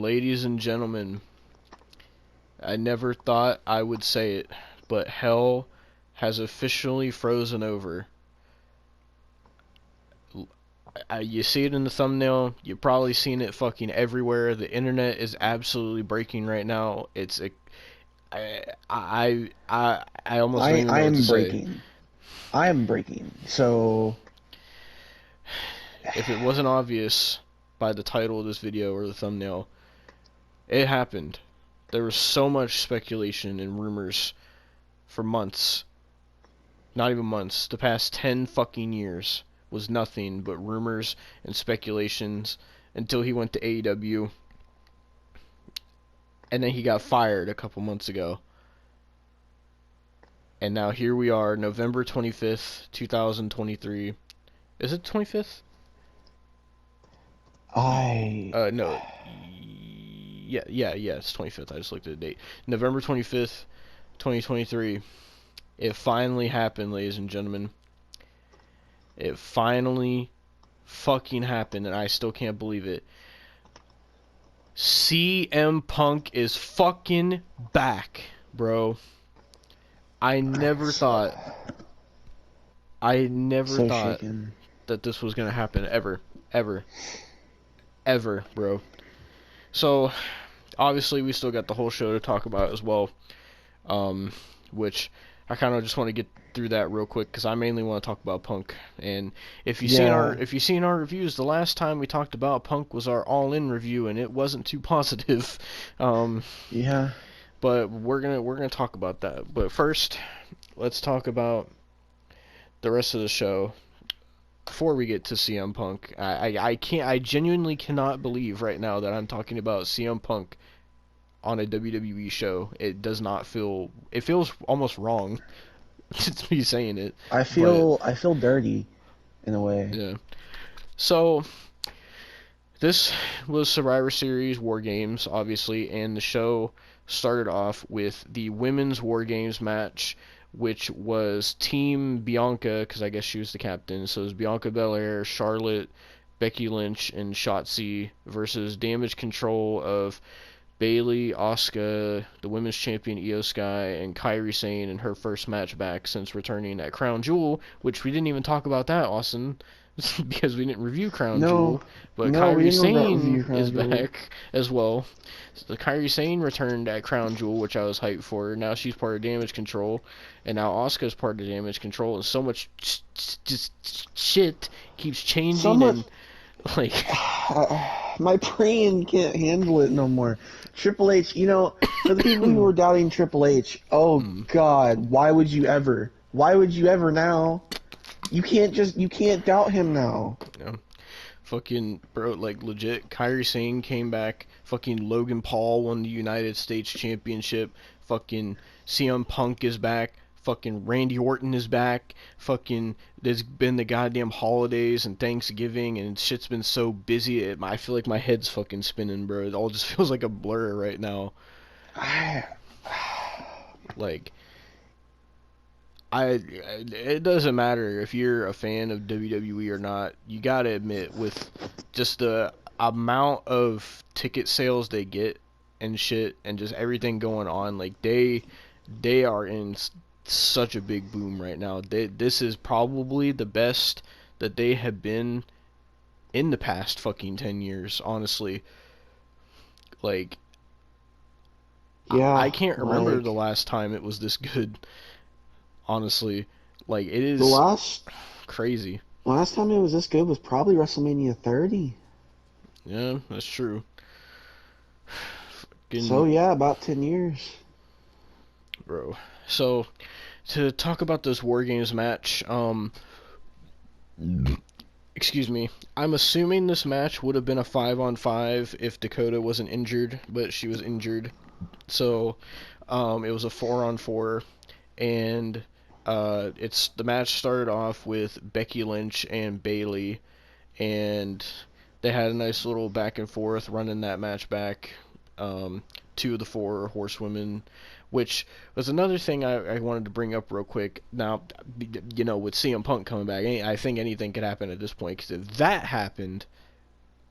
Ladies and gentlemen, I never thought I would say it, but hell has officially frozen over. You see it in the thumbnail. You've probably seen it fucking everywhere. The internet is absolutely breaking right now. I almost don't even I know what to am say. breaking. I am breaking. So If it wasn't obvious by the title of this video or the thumbnail, it happened. There was so much speculation and rumors for months. Not even months. The past 10 fucking years was nothing but rumors and speculations until he went to AEW. And then he got fired a couple months ago. And now here we are, November 25th, 2023. Is it 25th? I No. Yeah, it's 25th. I just looked at the date. November 25th, 2023. It finally happened, ladies and gentlemen. It finally fucking happened, and I still can't believe it. CM Punk is fucking back, bro. I never so, thought I never so thought shaken. that this was gonna happen ever, ever, ever, bro. So obviously we still got the whole show to talk about as well, which I kind of just want to get through that real quick because I mainly want to talk about Punk. And Yeah, if you've seen our reviews, the last time we talked about Punk was our all-in review, and it wasn't too positive. Um, yeah. but we're gonna talk about that. But first, let's talk about the rest of the show before we get to CM Punk. I genuinely cannot believe right now that I'm talking about CM Punk on a WWE show. It does not feel, it feels almost wrong to me saying it, but I feel dirty in a way. yeah. So this was Survivor Series War Games, obviously, and the show started off with the women's War Games match, which was Team Bianca, because I guess she was the captain. So it was Bianca Belair, Charlotte, Becky Lynch, and Shotzi versus Damage Control of Bayley, Asuka, the women's champion Io Sky, and Kairi Sane in her first match back since returning at Crown Jewel, which we didn't even talk about that, Austin, because we didn't review Crown No, Jewel. But no, we Kairi didn't Sane review is Crown Jewel. back as well. So the Kairi Sane returned at Crown Jewel, which I was hyped for. Now she's part of Damage Control, and now Asuka's part of Damage Control, and so much just shit keeps So changing much. and like My brain can't handle it no more. Triple H, for the people who were doubting Triple H, oh mm, God, why would you ever? Why would you ever now? You can't doubt him now. you know. Fucking bro, like legit. Kairi Sane came back. Fucking Logan Paul won the United States Championship. Fucking CM Punk is back. Fucking Randy Orton is back. Fucking there's been the goddamn holidays and Thanksgiving and shit's been so busy. I feel like my head's fucking spinning, bro. It all just feels like a blur right now. I, Like it doesn't matter if you're a fan of WWE or not. You gotta admit, with just the amount of ticket sales they get and shit, and just everything going on, like they are in such a big boom right now. This is probably the best that they have been in the past fucking 10 years, honestly. Like yeah, I can't remember the like last time it was this good, honestly. Like it the is crazy. last time it was this good was probably WrestleMania 30. Yeah, that's true. So Fucking yeah, about 10 years. bro. So to talk about this War Games match, excuse me. I'm assuming this match would have been a 5-on-5 if Dakota wasn't injured, but she was injured. So it was a 4-on-4, and it's the match started off with Becky Lynch and Bayley, and they had a nice little back and forth running that match back. Two of the four horsewomen, which was another thing I wanted to bring up real quick. Now, with CM Punk coming back, I think anything could happen at this point. Because if that happened,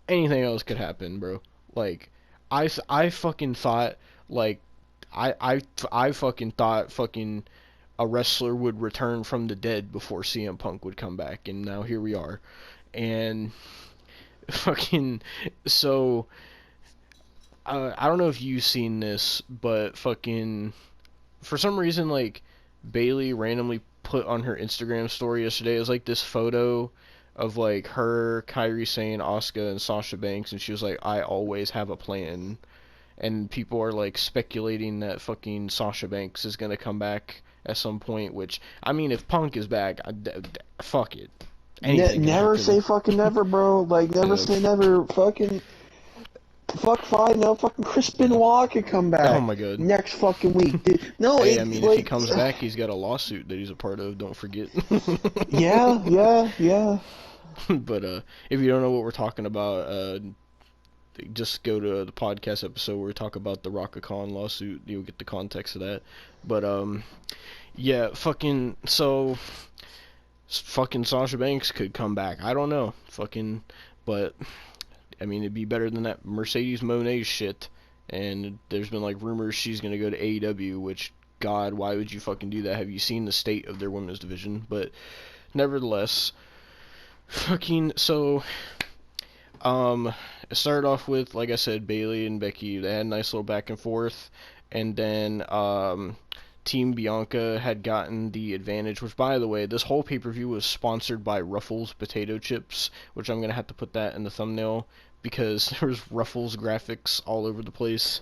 anything else could happen, bro. Like, I fucking thought like I fucking thought fucking a wrestler would return from the dead before CM Punk would come back, and now here we are. And fucking so I don't know if you've seen this, but fucking for some reason like Bailey randomly put on her Instagram story yesterday. It was like this photo of like her, Kairi Sane, Asuka, and Sasha Banks, and she was like, "I always have a plan." And people are like speculating that fucking Sasha Banks is gonna come back at some point. Which I mean, if Punk is back, fuck it, anything can Never happen. say fucking never, bro. Like, never Uh, say never. Fuck fine now. Fucking Chris Benoit could come oh back my god. next fucking week. Dude, no, Hey, I it mean, if he like, comes back, he's got a lawsuit that he's a part of. Don't forget. yeah, yeah, yeah. But if you don't know what we're talking about, just go to the podcast episode where we talk about the Rocka-Khan lawsuit. You'll get the context of that. But yeah, fucking Sasha Banks could come back. I don't know, but I mean, it'd be better than that Mercedes Moné shit. And there's been like rumors she's gonna go to AEW, which God, why would you fucking do that? Have you seen the state of their women's division? But nevertheless, fucking so it started off with, like I said, Bailey and Becky. They had a nice little back and forth, and then Team Bianca had gotten the advantage. Which, by the way, this whole pay-per-view was sponsored by Ruffles potato chips, which I'm gonna have to put that in the thumbnail because there was Ruffles graphics all over the place.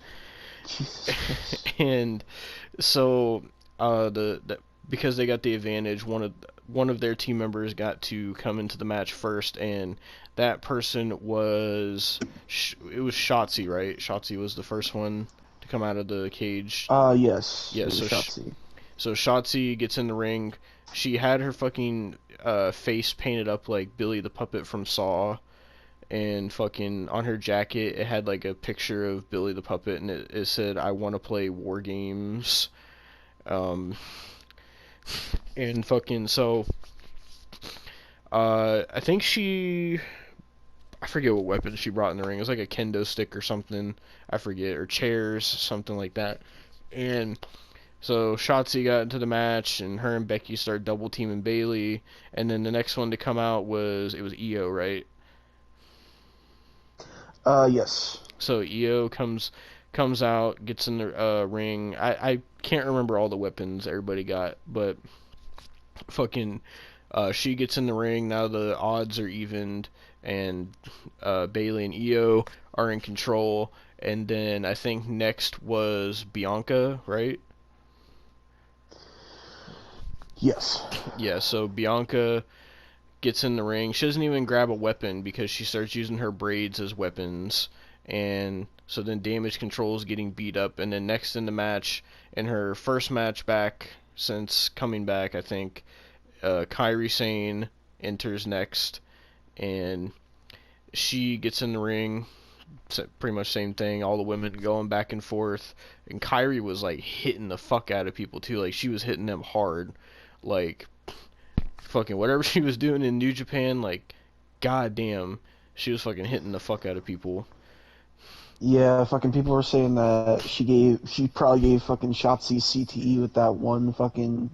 Jesus Christ. And so the because they got the advantage, one of their team members got to come into the match first, and that person was it was Shotzi, right? Shotzi was the first one to come out of the cage. Yes. Yeah, It was Shotzi. so Shotzi gets in the ring. She had her fucking face painted up like Billy the Puppet from Saw, and fucking on her jacket it had like a picture of Billy the Puppet, and it said, "I want to play war games." Um, and fucking so, I think I forget what weapon she brought in the ring. It was like a kendo stick or something. I forget, or chairs, something like that. And so Shotzi got into the match, and her and Becky started double teaming Bailey. And then the next one to come out was Io, right? Yes. So Io comes out, gets in the ring. I can't remember all the weapons everybody got, but fucking she gets in the ring. Now the odds are evened, and Bailey and Io are in control. And then I think next was Bianca, right? Yes. Yeah, so Bianca gets in the ring. She doesn't even grab a weapon because she starts using her braids as weapons. And so then Damage Control is getting beat up. And then next in the match, in her first match back since coming back, I think, Kairi Sane enters next. And she gets in the ring. Pretty much same thing. All the women going back and forth. And Kairi was like hitting the fuck out of people too. Like she was hitting them hard. Like fucking whatever she was doing in New Japan, like goddamn, she was fucking hitting the fuck out of people. Yeah, fucking people were saying that she probably gave fucking Shotzi CTE with that one fucking,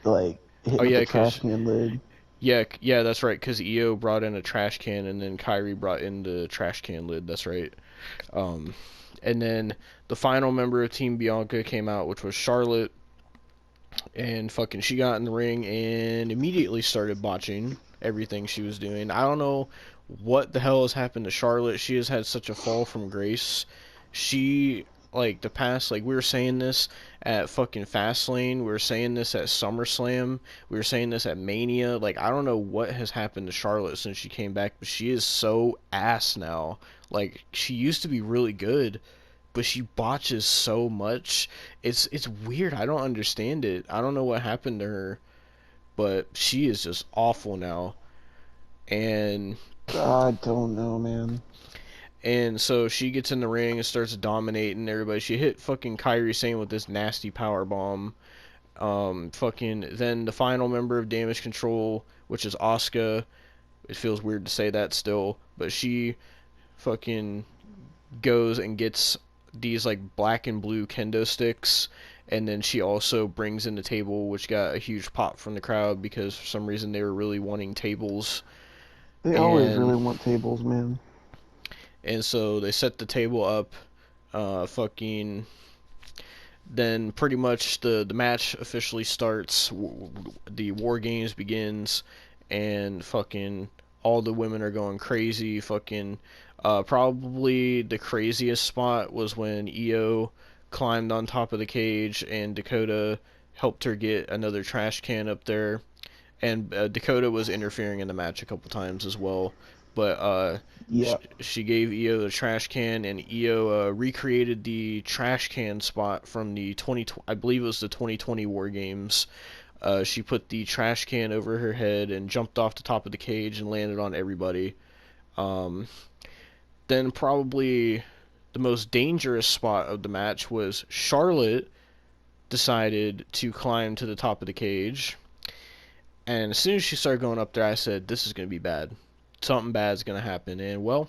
like, hit Oh with yeah, the trash cause can lid. yeah, that's right. Cause Io brought in a trash can, and then Kyrie brought in the trash can lid. That's right. Um, and then the final member of Team Bianca came out, which was Charlotte, and fucking she got in the ring and immediately started botching everything she was doing. I don't know what the hell has happened to Charlotte. She has had such a fall from grace. She like the past, like we were saying this at fucking Fastlane, we were saying this at SummerSlam, we were saying this at Mania. Like I don't know what has happened to Charlotte since she came back, but she is so ass now. Like she used to be really good, but she botches so much. It's weird. I don't understand it. I don't know what happened to her, but she is just awful now. And I don't know, man. so she gets in the ring and starts dominating everybody. She hit fucking Kairi Sane with this nasty power bomb. Fucking then the final member of Damage Control, which is Asuka. It feels weird to say that still, but she fucking goes and gets these like black and blue kendo sticks, and then she also brings in the table, which got a huge pop from the crowd because for some reason they were really wanting tables. They always and really want tables, man. and so they set the table up. Fucking then pretty much the match officially starts. The War Games begins, and fucking all the women are going crazy. Fucking probably the craziest spot was when Io climbed on top of the cage and Dakota helped her get another trash can up there. And Dakota was interfering in the match a couple times as well. But Yeah. she gave Io the trash can, and Io recreated the trash can spot from the I believe it was the 2020 War Games. She put the trash can over her head and jumped off the top of the cage and landed on everybody. Um, then probably the most dangerous spot of the match was Charlotte decided to climb to the top of the cage. And as soon as she started going up there, I said, this is going to be bad. Something bad is going to happen. And, well,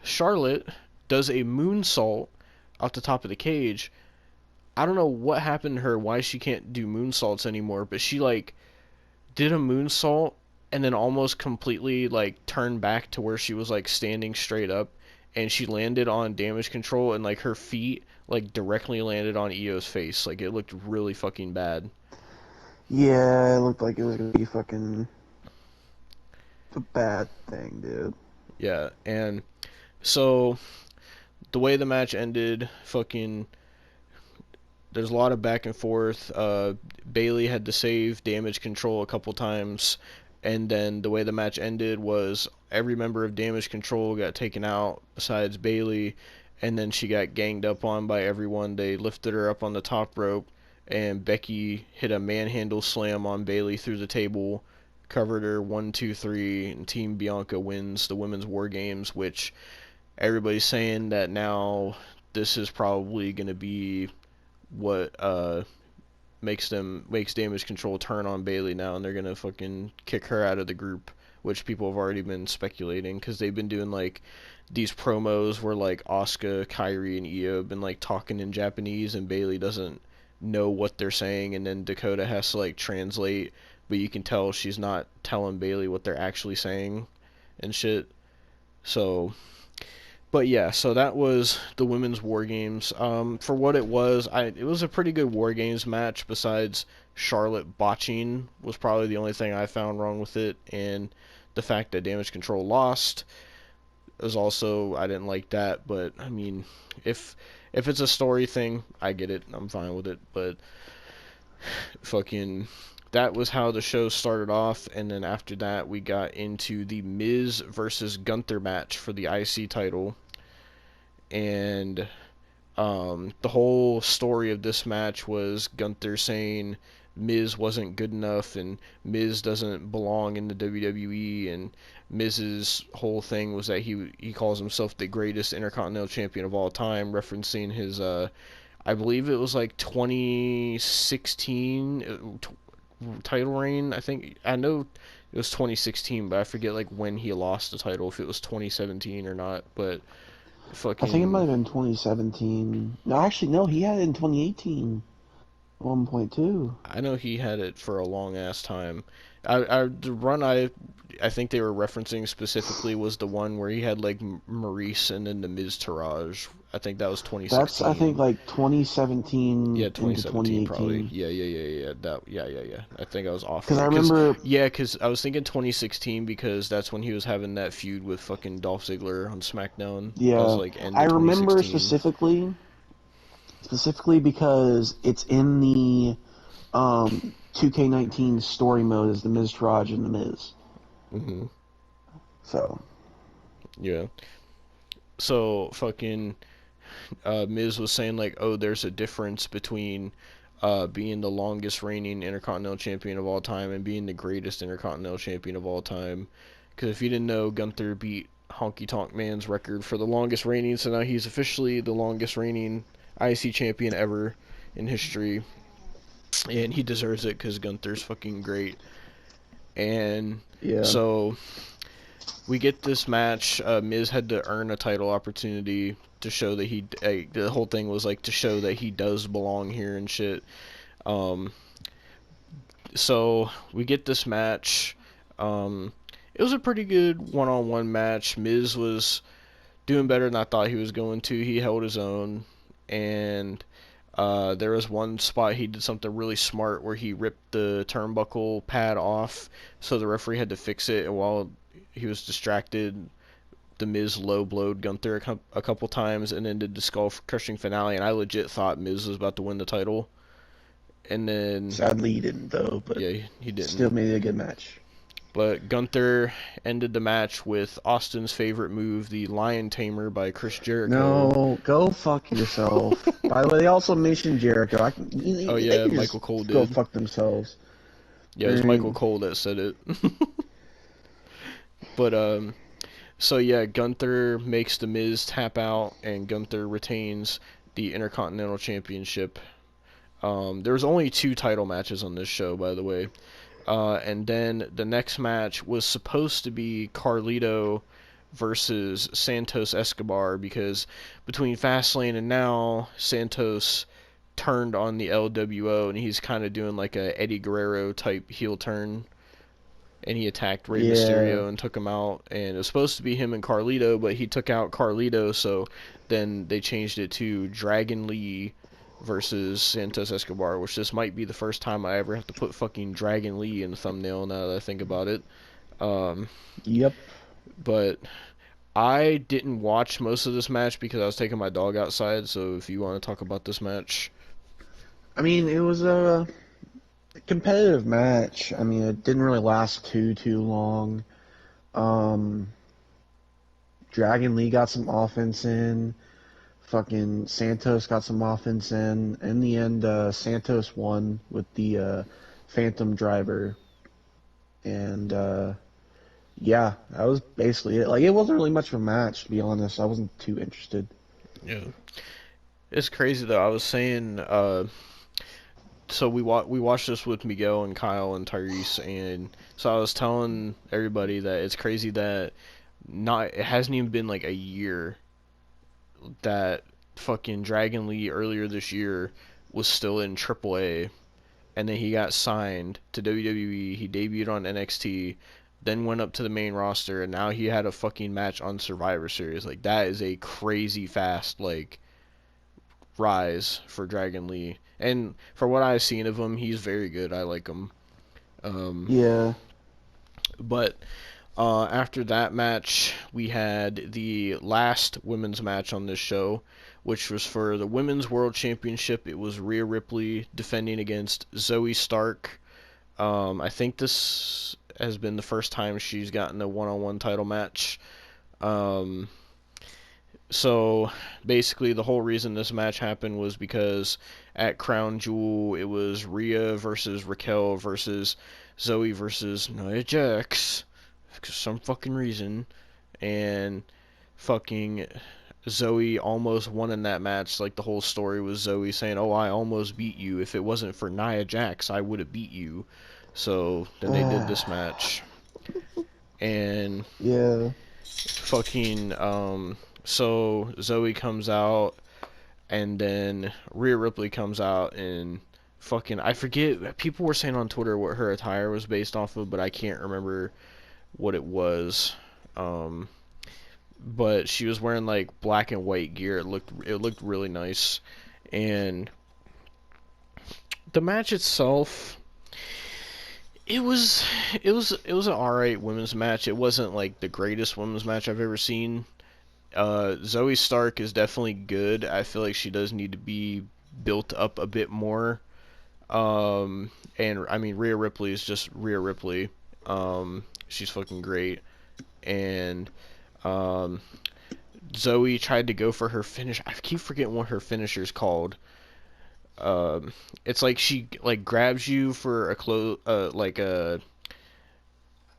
Charlotte does a moonsault off the top of the cage. I don't know what happened to her, why she can't do moonsaults anymore, but she, like, did a moonsault and then almost completely, like, turned back to where she was, like, standing straight up. And she landed on damage control, and, like, her feet, like, directly landed on Io's face. Like, it looked really fucking bad. Yeah, it looked like it was gonna be fucking a bad thing, dude. Yeah, and so the way the match ended, fucking, there's a lot of back and forth. Bailey had to save damage control a couple times, and then the way the match ended was every member of damage control got taken out besides Bailey, and then she got ganged up on by everyone. They lifted her up on the top rope, and Becky hit a manhandle slam on Bailey through the table, covered her 1, 2, 3, and Team Bianca wins the Women's War Games, which everybody's saying that now this is probably going to be what makes damage control turn on Bailey now, and they're gonna fucking kick her out of the group, which people have already been speculating because they've been doing like these promos where like Asuka, Kairi, and Io have been like talking in Japanese, and Bailey doesn't know what they're saying, and then Dakota has to like translate, but you can tell she's not telling Bailey what they're actually saying and shit. So but yeah, so that was the women's War Games. For what it was a pretty good War Games match. Besides Charlotte botching was probably the only thing I found wrong with it, and the fact that Damage Control lost was also I didn't like that. But I mean, if it's a story thing, I get it. I'm fine with it. But fucking that was how the show started off, and then after that we got into the Miz versus Gunther match for the IC title. And the whole story of this match was Gunther saying Miz wasn't good enough and Miz doesn't belong in the WWE, and Miz's whole thing was that he calls himself the greatest Intercontinental Champion of all time, referencing his I believe it was like 2016 title reign. I know it was 2016, but I forget like when he lost the title, if it was 2017 or not, but I think it might fucking have been 2017. No, actually, no, he had it in 2018. 1.2. I know he had it for a long ass time. The run I think they were referencing specifically was the one where he had like Maurice and then the Miz Taraj. I think that was That's, I think, 2016. like 2017 Yeah, into 2017 probably. 2018. Yeah. Yeah. I think I was off Because for I it. Cause remember, yeah, cause I was thinking 2016 because that's when he was having that feud with fucking Dolph Ziggler on SmackDown. That was yeah, like end I of remember 2016. specifically because it's in the 2K19 story mode as the Miz Taraj and the Miz. Mhm. So Yeah. So fucking Miz was saying like, oh, there's a difference between being the longest reigning Intercontinental Champion of all time and being the greatest Intercontinental Champion of all time. Because if you didn't know, Gunther beat Honky Tonk Man's record for the longest reigning, so now he's officially the longest reigning IC champion ever in history, and he deserves it because Gunther's fucking great. And yeah, so we get this match. Miz had to earn a title opportunity to show that the whole thing was like to show that he does belong here and shit. Um, so we get this match. Um, it was a pretty good one-on-one match. Miz was doing better than I thought he was going to. He held his own, and there was one spot he did something really smart where he ripped the turnbuckle pad off, so the referee had to fix it. And while he was distracted, the Miz low blowed Gunther a couple times, and then did the skull crushing finale. And I legit thought Miz was about to win the title, and then Sadly, he didn't though, but yeah, he still didn't. made it a good match. But Gunther ended the match with Austin's favorite move, the Lion Tamer by Chris Jericho. No, go fuck yourself. By the way, they also mentioned Jericho. Oh They yeah, can Michael just Cole go did. fuck themselves. Yeah, I it was Michael mean, Cole that said it. But so yeah, Gunther makes the Miz tap out, and Gunther retains the Intercontinental Championship. There was only 2 title matches on this show, by the way. And then the next match was supposed to be Carlito versus Santos Escobar, because between Fastlane and now, Santos turned on the LWO, and he's kind of doing like a Eddie Guerrero type heel turn, and he attacked Rey yeah, Mysterio and took him out. And it was supposed to be him and Carlito, but he took out Carlito, so then they changed it to Dragon Lee versus Santos Escobar, which this might be the first time I ever have to put fucking Dragon Lee in the thumbnail now that I think about it. Um, yep. but I didn't watch most of this match because I was taking my dog outside, so if you want to talk about this match. I mean, it was a competitive match. I mean, it didn't really last too long. Um, Dragon Lee got some offense in. Fucking Santos got some offense in. In the end, Santos won with the Phantom Driver, and yeah, that was basically it. Like, it wasn't really much of a match, to be honest. I wasn't too interested. Yeah. It's crazy though. I was saying, so we watched this with Miguel and Kyle and Tyrese, and so I was telling everybody that it's crazy that not it hasn't even been like a year that fucking Dragon Lee earlier this year was still in AAA, and then he got signed to WWE. He debuted on NXT, then went up to the main roster, and now he had a fucking match on Survivor Series. Like, that is a crazy fast like rise for Dragon Lee. And for what I've seen of him, he's very good. I like him. Um, Yeah, but after that match, we had the last women's match on this show, which was for the Women's World Championship. It was Rhea Ripley defending against Zoe Stark. I think this has been the first time she's gotten a one-on-one title match. Um, so basically, the whole reason this match happened was because at Crown Jewel, it was Rhea versus Raquel versus Zoe versus Nia Jax for some fucking reason, and fucking Zoe almost won in that match. Like, the whole story was Zoe saying, "Oh, I almost beat you. If it wasn't for Nia Jax, I would have beat you." So then they did this match, and yeah. fucking so Zoe comes out, and then Rhea Ripley comes out, and fucking I forget, people were saying on Twitter what her attire was based off of, but I can't remember what it was. Um but she was wearing like black and white gear. It looked really nice. And the match itself, it was an alright women's match. It wasn't like the greatest women's match I've ever seen. Zoe Stark is definitely good. I feel like she does need to be built up a bit more. And I mean, Rhea Ripley is just Rhea Ripley. She's fucking great. And um, Zoe tried to go for her finish. I keep forgetting what her finisher's called. It's like she like grabs you for like a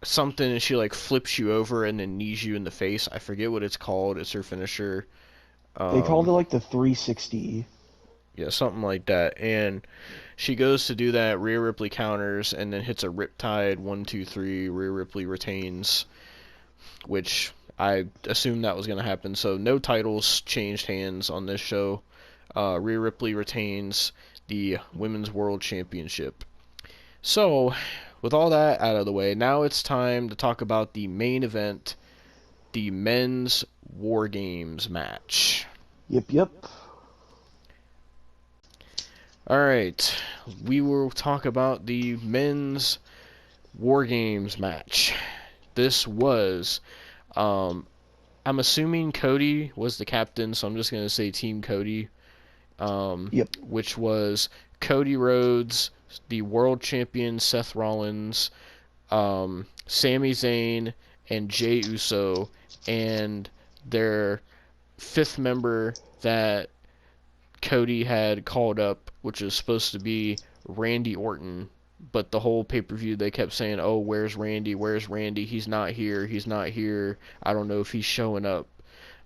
something, and she like flips you over and then knees you in the face. I forget what it's called. It's her finisher. They called Um, it like the 360. yeah, something like that. And she goes to do that. Rhea Ripley counters and then hits a Riptide 1, 2, 3. Rhea Ripley retains. which I assumed that was going to happen. So no titles changed hands on this show. Rhea Ripley retains the Women's World Championship. So, with all that out of the way, now it's time to talk about the main event, the Men's War Games match. Yep. Alright, we will talk about the Men's War Games match. This was, I'm assuming Cody was the captain, so I'm just going to say Team Cody. Yep. Which was Cody Rhodes, the world champion Seth Rollins, Sami Zayn, and Jey Uso, and their fifth member that Cody had called up, which was supposed to be Randy Orton. But the whole pay-per-view, they kept saying, "Oh, where's Randy? Where's Randy? He's not here. He's not here. I don't know if he's showing up."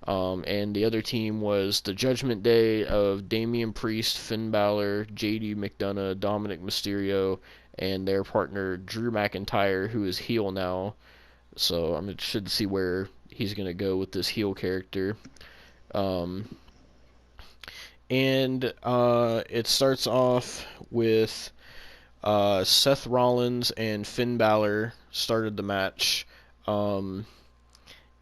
And the other team was the Judgment Day of Damian Priest, Finn Balor, JD McDonough, Dominic Mysterio, and their partner Drew McIntyre, who is heel now. So I'm interested to see where he's going to go with this heel character. It starts off with Seth Rollins and Finn Balor started the match.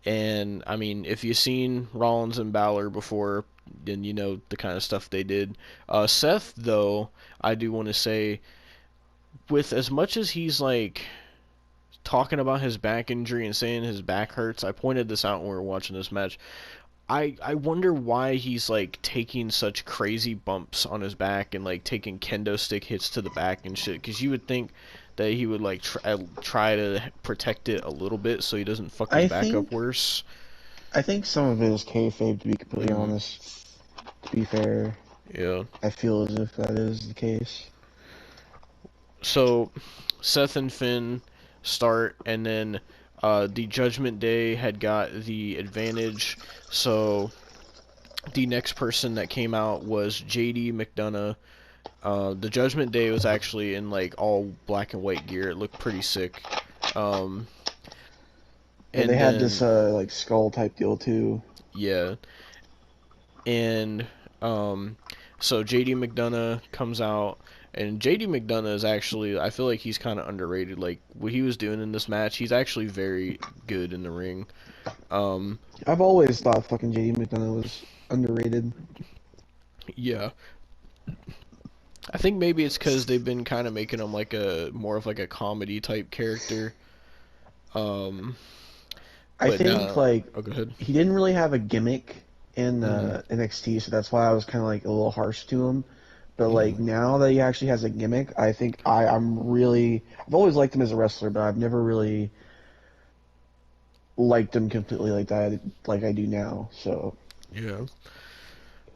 And I mean, if you've seen Rollins and Balor before, then you know the kind of stuff they did. Seth, though, I do want to say, with as much as he's like talking about his back injury and saying his back hurts, I pointed this out when we were watching this match. I wonder why he's like taking such crazy bumps on his back and like taking kendo stick hits to the back and shit. Because you would think that he would like try to protect it a little bit so he doesn't fuck his back up worse. I think some of it is kayfabe, to be completely honest. To be fair, yeah, I feel as if that is the case. So Seth and Finn start, and then the Judgment Day had got the advantage. So the next person that came out was JD McDonough. The Judgment Day was actually in like all black and white gear. It looked pretty sick. And they had this like skull type deal too. Yeah. And so JD McDonough comes out, and JD McDonough is actually, I feel like he's kind of underrated. Like what he was doing in this match, he's actually very good in the ring. I've always thought fucking JD McDonough was underrated. Yeah. I think maybe it's because they've been kind of making him like a more of like a comedy type character. I think like oh, go ahead. He didn't really have a gimmick in NXT, so that's why I was kind of like a little harsh to him. But like now that he actually has a gimmick, I think I've always liked him as a wrestler, but I've never really liked him completely like that, like I do now. So yeah.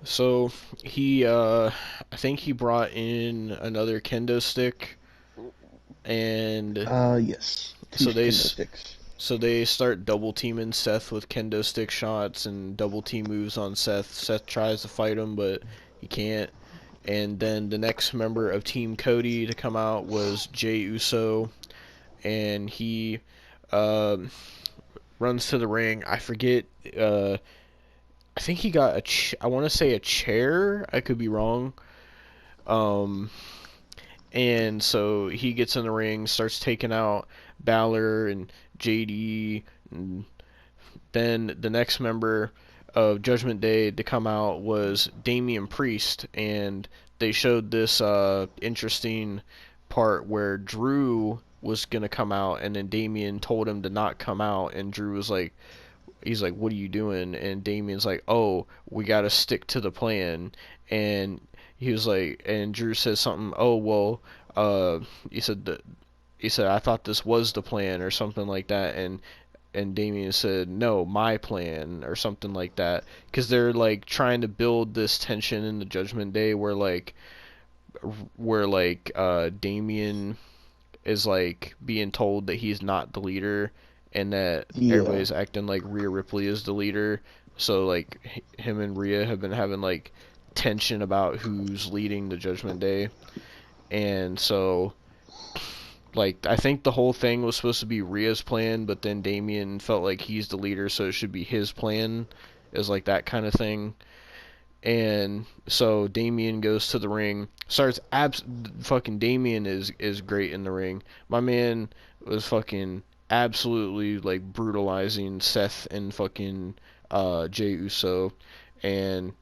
So he, I think he brought in another kendo stick, and yes, so they start double teaming Seth with kendo stick shots and double team moves on Seth. Seth tries to fight him, but he can't. And then the next member of Team Cody to come out was Jey Uso, and he runs to the ring. I forget. I think he got I want to say a chair. I could be wrong. And so he gets in the ring, starts taking out Balor and JD, and then the next member of Judgment Day to come out was Damian Priest, and they showed this interesting part where Drew was gonna come out, and then Damian told him to not come out, and Drew was like, he's like, "What are you doing?" And Damian's like, "Oh, we gotta stick to the plan." And he was like, and Drew says something, "Oh well, he said I thought this was the plan," or something like that, and Damian said, "No, my plan," or something like that, because they're like trying to build this tension in the Judgment Day where Damian is like being told that he's not the leader, and that everybody's acting like Rhea Ripley is the leader. So like him and Rhea have been having like tension about who's leading the Judgment Day, and so Like, I think the whole thing was supposed to be Rhea's plan, but then Damien felt like he's the leader, so it should be his plan. Is like that kind of thing. And so Damien goes to the ring, starts fucking Damien is great in the ring. My man was fucking absolutely like brutalizing Seth and fucking Jey Uso, and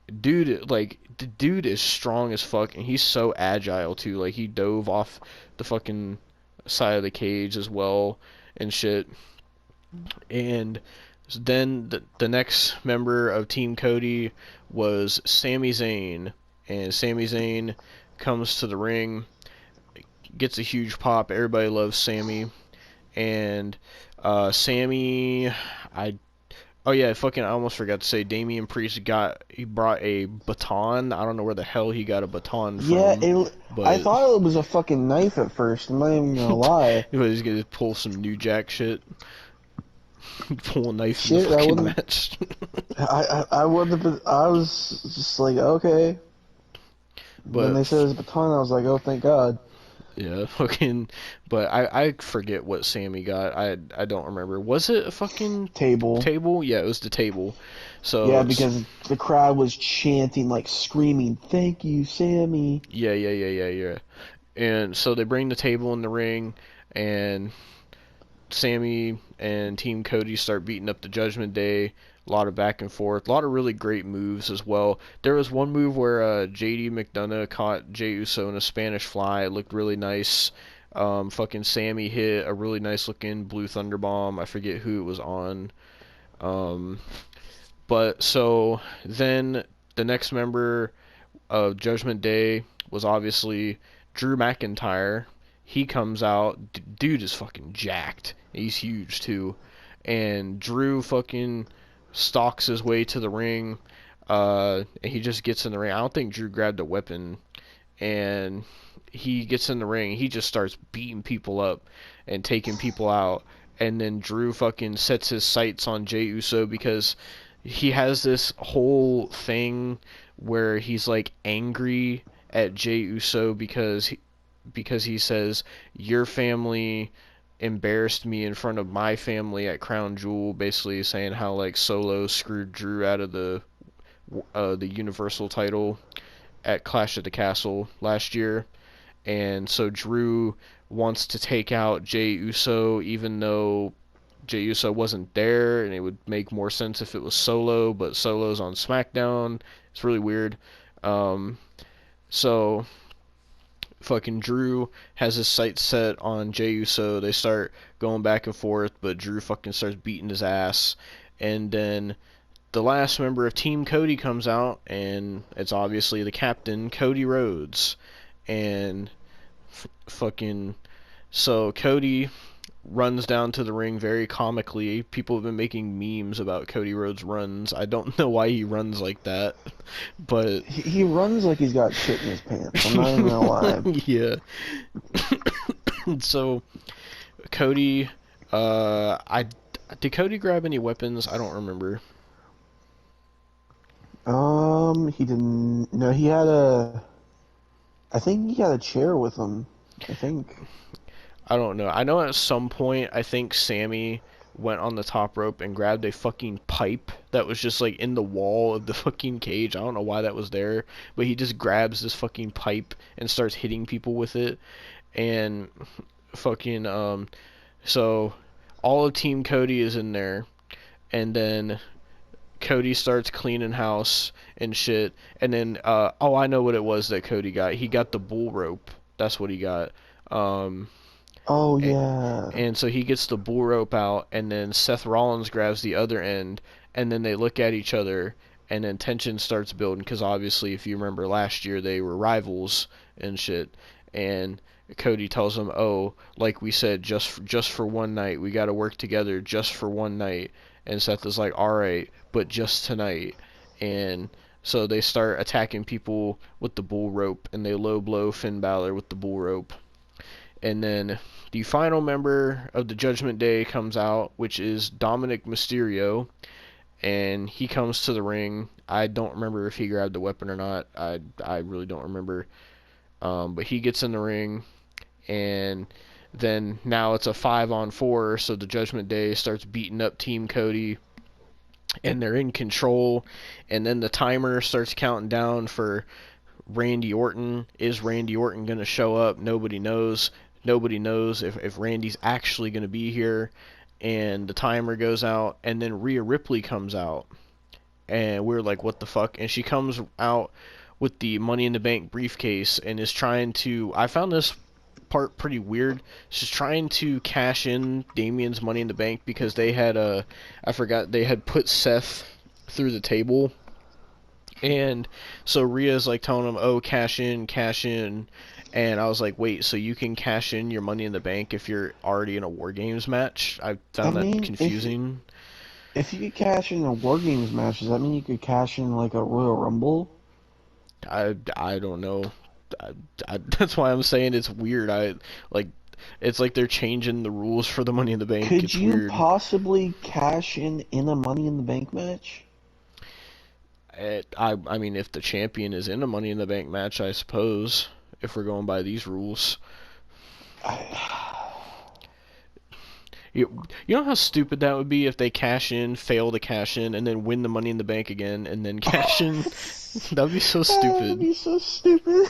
the dude is strong as fuck, and he's so agile too. Like he dove off the fucking side of the cage as well and shit. And then the next member of Team Cody was Sami Zayn, and Sami Zayn comes to the ring, gets a huge pop. Everybody loves Sami, and Sami, I oh yeah, I almost forgot to say Damian Priest he brought a baton. I don't know where the hell he got a baton Yeah, from, I but thought it was a fucking knife at first. I'm not even gonna lie. he was gonna pull some New Jack shit, pull a knife in the Shit, I fucking wouldn't. match. I wouldn't have. I was just like, okay. When But they said it was a baton, I was like, oh, thank God. yeah, fucking. But I forget what Sammy got. I don't remember. Was it a fucking Table. table? Yeah, it was the table. Yeah, So because the crowd was chanting, like screaming, "Thank you, Sammy." yeah. And so they bring the table in the ring, and Sammy and Team Cody start beating up the Judgment Day. A lot of back and forth, a lot of really great moves as well. There was one move where JD McDonough caught Jey Uso in a Spanish Fly. It looked really nice. Fucking Sammy hit a really nice looking Blue Thunder Bomb. I forget who it was on. Um, but so then the next member of Judgment Day was obviously Drew McIntyre. He comes out, dude is fucking jacked. He's huge too, and Drew fucking stalks his way to the ring. And he just gets in the ring. I don't think Drew grabbed a weapon, and he gets in the ring. He just starts beating people up and taking people out. And then Drew fucking sets his sights on Jey Uso because he has this whole thing where he's like angry at Jey Uso because he says your family embarrassed me in front of my family at Crown Jewel, basically saying how like Solo screwed Drew out of the Universal title at Clash at the Castle last year, and so Drew wants to take out Jey Uso even though Jey Uso wasn't there, and it would make more sense if it was Solo, but Solo's on SmackDown. It's really weird. Um, so fucking Drew has his sights set on Jey Uso. They start going back and forth, but Drew fucking starts beating his ass. And then the last member of Team Cody comes out, and it's obviously the captain, Cody Rhodes. And fucking so Cody runs down to the ring very comically. People have been making memes about Cody Rhodes' runs. I don't know why he runs like that, but He runs like he's got shit in his pants. I'm not even gonna lie. yeah. So Cody, I did Cody grab any weapons? I don't remember. He didn't. No, he had a. I think he had a chair with him. I think. I don't know. I know at some point I think Sammy went on the top rope and grabbed a fucking pipe that was just like in the wall of the fucking cage. I don't know why that was there, but he just grabs this fucking pipe and starts hitting people with it. And fucking so all of Team Cody is in there, and then Cody starts cleaning house and shit. And then oh, I know what it was that Cody got. He got the bull rope. That's what he got. Um Oh and, yeah. and so he gets the bull rope out, and then Seth Rollins grabs the other end, and then they look at each other, and then tension starts building because obviously, if you remember last year, they were rivals and shit. And Cody tells him, "Oh, like we said, just for one night, we got to work together just for one night." And Seth is like, "All right, but just tonight." And so they start attacking people with the bull rope, and they low blow Finn Balor with the bull rope. And then the final member of the Judgment Day comes out, which is Dominic Mysterio, and he comes to the ring. I don't remember if he grabbed the weapon or not. I really don't remember. But he gets in the ring, and Then now it's a 5-on-4, so the Judgment Day starts beating up Team Cody, and they're in control. And then the timer starts counting down for Randy Orton. Is Randy Orton going to show up? Nobody knows. Nobody knows if Randy's actually going to be here. And the timer goes out, and then Rhea Ripley comes out. And we're like, what the fuck? And she comes out with the Money in the Bank briefcase and is trying to. I found this part pretty weird. She's trying to cash in Damien's Money in the Bank because they had I forgot, they had put Seth through the table. And so Rhea's like telling him, "Oh, cash in, cash in." And I was like, "Wait, so you can cash in your Money in the Bank if you're already in a War Games match?" I I found that mean, confusing. if you could cash in a War Games match, does that mean you could cash in like a Royal Rumble? I don't know. That's why I'm saying it's weird. Like it's like they're changing the rules for the Money in the Bank. Could It's you weird. possibly cash in a Money in the Bank match? I mean, if the champion is in a Money in the Bank match, I suppose, if we're going by these rules. You know how stupid that would be if they cash in, fail to cash in, and then win the Money in the Bank again, and then cash in? That would be so That would stupid. be so stupid.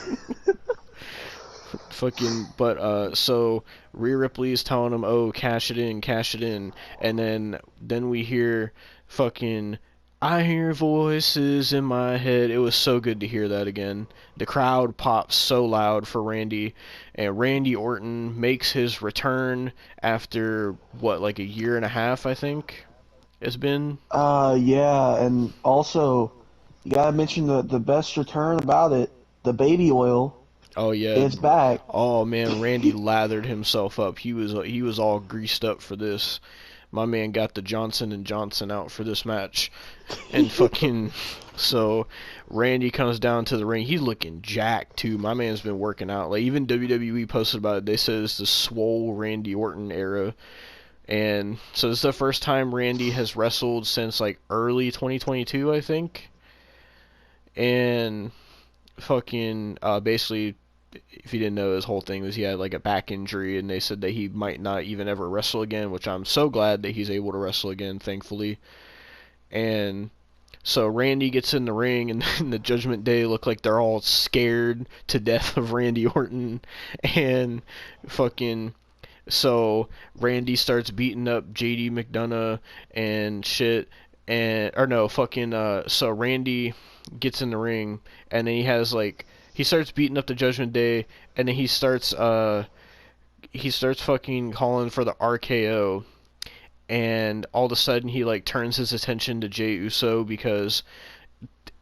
Fucking, but so Rhea Ripley is telling him, "Oh, cash it in," and then we hear fucking, "I hear voices in my head." It was so good to hear that again. The crowd pops so loud for Randy, and Randy Orton makes his return after what, like a year and a half, I think it's been. Yeah, and also you gotta mention the best return about it, the baby oil. Oh yeah. It's back. Oh man, Randy lathered himself up. He was all greased up for this. My man got the Johnson and Johnson out for this match. And fucking so Randy comes down to the ring. He's looking jacked too. My man's been working out. Like even WWE posted about it. They said it's the swole Randy Orton era. And so this is the first time Randy has wrestled since like early 2022, I think. And fucking basically, if you didn't know, his whole thing was he had like a back injury, and they said that he might not even ever wrestle again, which I'm so glad that he's able to wrestle again, thankfully. And so Randy gets in the ring, and the Judgment Day look like they're all scared to death of Randy Orton, and fucking so Randy starts beating up JD McDonough and shit, and or no, fucking so Randy gets in the ring, and then he starts beating up the Judgment Day, and then he starts fucking calling for the RKO, and all of a sudden he like turns his attention to Jey Uso because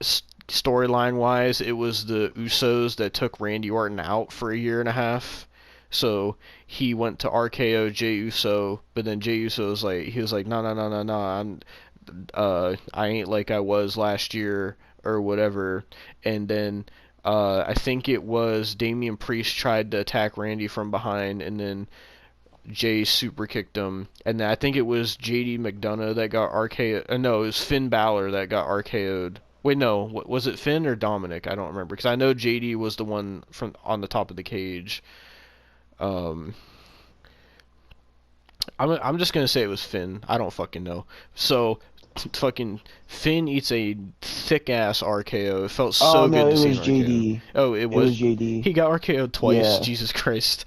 storyline wise it was the Usos that took Randy Orton out for a year and a half. So he went to RKO Jey Uso, but then Jey Uso was like, he was like, no, no, no, no, no, I ain't like I was last year or whatever. And then I think it was Damian Priest tried to attack Randy from behind, and then Jay super kicked him. And then I think it was JD McDonough that got RKO. No, it was Finn Balor that got RKO'd. Wait, no, was it Finn or Dominic? I don't remember because I know JD was the one from on the top of the cage. Um, I'm just gonna say it was Finn. I don't fucking know. So fucking Finn eats a thick ass RKO. It felt Oh so no, good to it see was an RKO. JD. Oh, it It was was. JD. He got RKO'd twice. Yeah. Jesus Christ.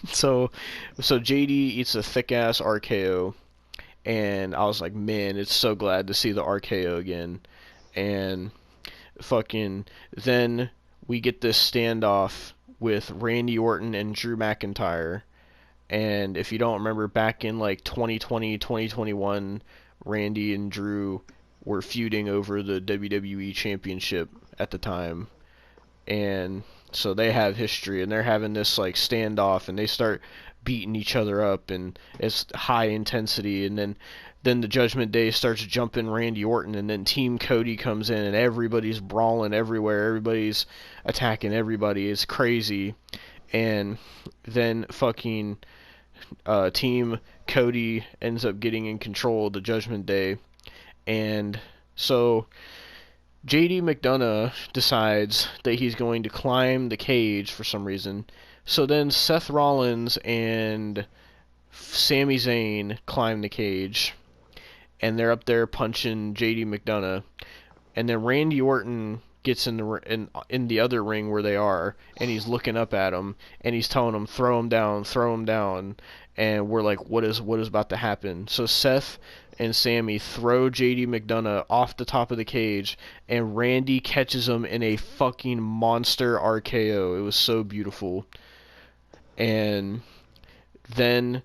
so JD eats a thick ass RKO, and I was like, man, it's so glad to see the RKO again. And fucking then we get this standoff with Randy Orton and Drew McIntyre. And if you don't remember, back in like 2020, 2021, Randy and Drew were feuding over the WWE Championship at the time. And so they have history, and they're having this like standoff, and they start beating each other up, and it's high intensity. And then the Judgment Day starts jumping Randy Orton, and then Team Cody comes in, and everybody's brawling everywhere. Everybody's attacking everybody. It's crazy. And then fucking Team Cody ends up getting in control of the Judgment Day. And so JD McDonough decides that he's going to climb the cage for some reason, So then Seth Rollins and Sami Zayn climb the cage, and they're up there punching JD McDonough, and then Randy Orton gets in the other ring where they are, and he's looking up at him, and he's telling him throw him down, and we're like, what is about to happen? So Seth and Sammy throw JD McDonough off the top of the cage, and Randy catches him in a fucking monster RKO. It was so beautiful. And then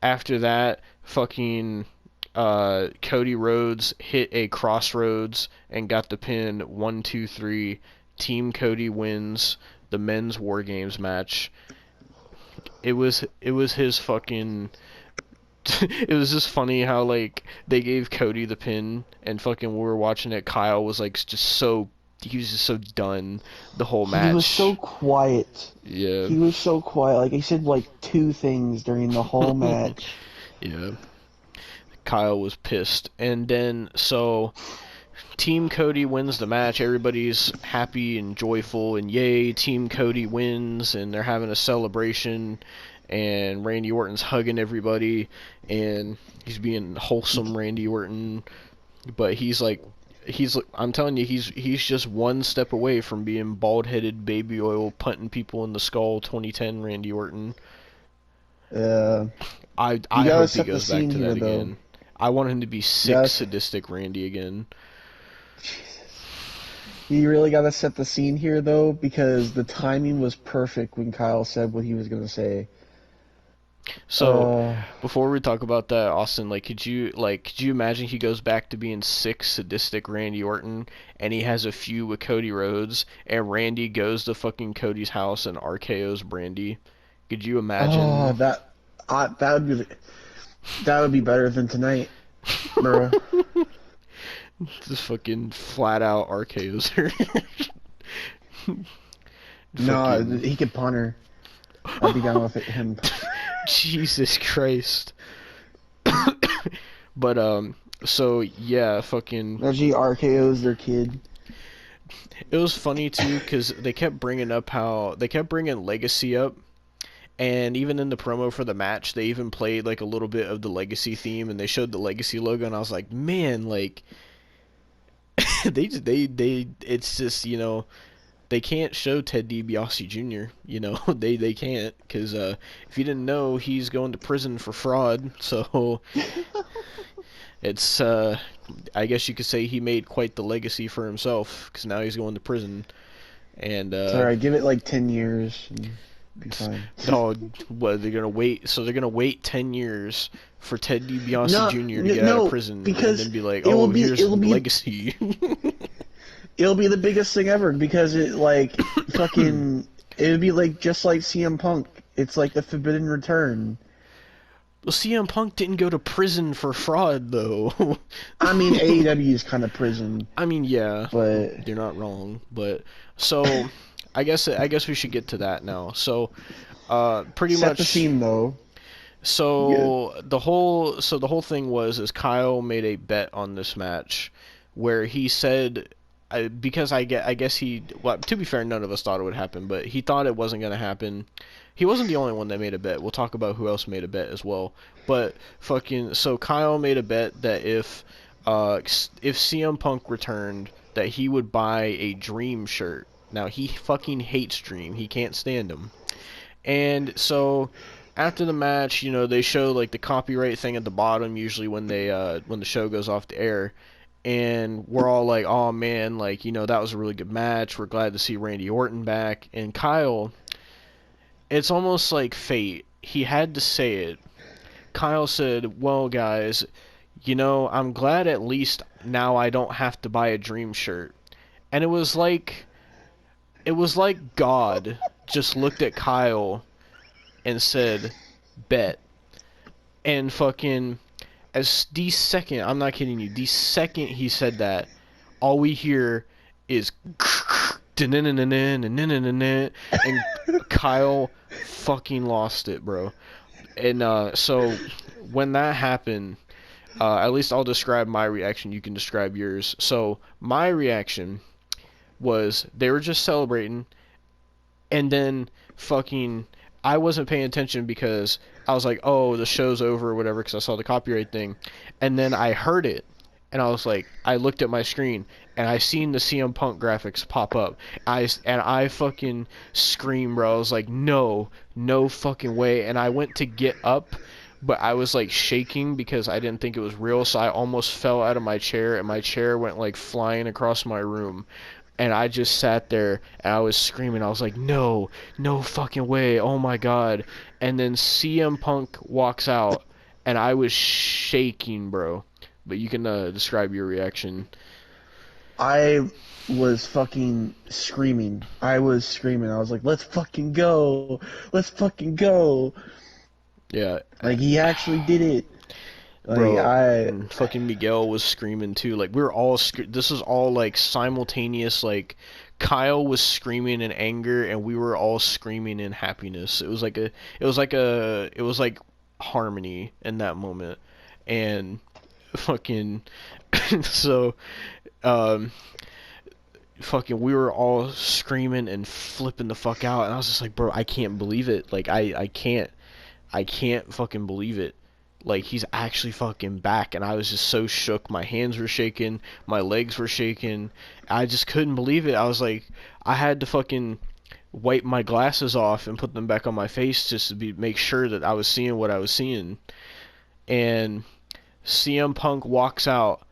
after that, fucking Cody Rhodes hit a crossroads and got the pin. 1, 2, 3. Team Cody wins the men's War Games match. It was his fucking. It was just funny how like they gave Cody the pin and fucking we were watching it. Kyle was like just so he was just so done the whole match. He was so quiet. Yeah. He was so quiet. Like, he said like 2 things during the whole match. Yeah. Kyle was pissed. And then, so, Team Cody wins the match. Everybody's happy and joyful, and yay, Team Cody wins, and they're having a celebration, and Randy Orton's hugging everybody, and he's being wholesome Randy Orton, but I'm telling you, he's just one step away from being bald-headed, baby oil, punting people in the skull, 2010 Randy Orton. Yeah. I hope he goes back to that again. I want him to be sick, sadistic Randy again. You really gotta set the scene here, though, because the timing was perfect when Kyle said what he was gonna say. So, before we talk about that, Austin, could you imagine he goes back to being sick, sadistic Randy Orton, and he has a feud with Cody Rhodes, and Randy goes to fucking Cody's house and RKO's Brandy? Could you imagine? Oh, that would be better than tonight, bro. Just fucking flat out RKO's her. No, he could punt her. I'd be down with him. Jesus Christ. But so yeah, fucking. Reggie RKO's their kid. It was funny too because they kept bringing Legacy up, and even in the promo for the match, they even played like a little bit of the Legacy theme, and they showed the Legacy logo, and I was like, man, like, it's just they can't show Ted DiBiase Jr. They can't because if you didn't know, he's going to prison for fraud, so it's I guess you could say he made quite the legacy for himself because now he's going to prison. And it's alright, give it like 10 years. And be fine. No, what, they're gonna wait? So they're gonna wait 10 years for Ted DiBiase Jr. to get out of prison, and then be like, "Oh, here's the legacy." It'll be the biggest thing ever because it fucking it would be like just like CM Punk. It's like the Forbidden Return. Well, CM Punk didn't go to prison for fraud though. I mean, AEW is kind of prison. I mean, yeah, but you're not wrong. But so. I guess we should get to that now. So, pretty much. Set the scene though. So the whole thing was Kyle made a bet on this match, where he said, because I guess to be fair, none of us thought it would happen, but he thought it wasn't gonna happen. He wasn't the only one that made a bet. We'll talk about who else made a bet as well. But so Kyle made a bet that if CM Punk returned, that he would buy a Dream shirt. Now, he fucking hates Dream. He can't stand him. And so, after the match, they show, the copyright thing at the bottom, usually when the show goes off the air. And we're all like, oh, man, that was a really good match. We're glad to see Randy Orton back. And Kyle, it's almost like fate. He had to say it. Kyle said, well, guys, I'm glad at least now I don't have to buy a Dream shirt. And it was like God just looked at Kyle and said, bet. And fucking, I'm not kidding you, the second he said that, all we hear is and Kyle fucking lost it, bro. And so when that happened, at least I'll describe my reaction, you can describe yours. So my reaction was they were just celebrating, and then fucking I wasn't paying attention because I was like, oh, the show's over or whatever, because I saw the copyright thing, and then I heard it, and I was like, I looked at my screen and I seen the CM Punk graphics pop up. I fucking screamed, bro. I was like, no, no fucking way. And I went to get up, but I was like shaking because I didn't think it was real, so I almost fell out of my chair, and my chair went like flying across my room. And I just sat there and I was screaming. I was like, no, no fucking way. Oh my God. And then CM Punk walks out and I was shaking, bro. But you can describe your reaction. I was fucking screaming. I was screaming. I was like, let's fucking go. Let's fucking go. Yeah, Like, he actually did it. Like, bro. I. And fucking Miguel was screaming too. Like we were all. This was all like simultaneous. Like Kyle was screaming in anger, and we were all screaming in happiness. It was like a. It was like a. It was like harmony in that moment, and fucking. So, um, fucking, we were all screaming and flipping the fuck out, and I was just like, bro, I can't believe it. Like I can't fucking believe it. Like he's actually fucking back, and I was just so shook. My hands were shaking, my legs were shaking. I just couldn't believe it. I was like, I had to fucking wipe my glasses off and put them back on my face just to make sure that I was seeing what I was seeing. And CM Punk walks out.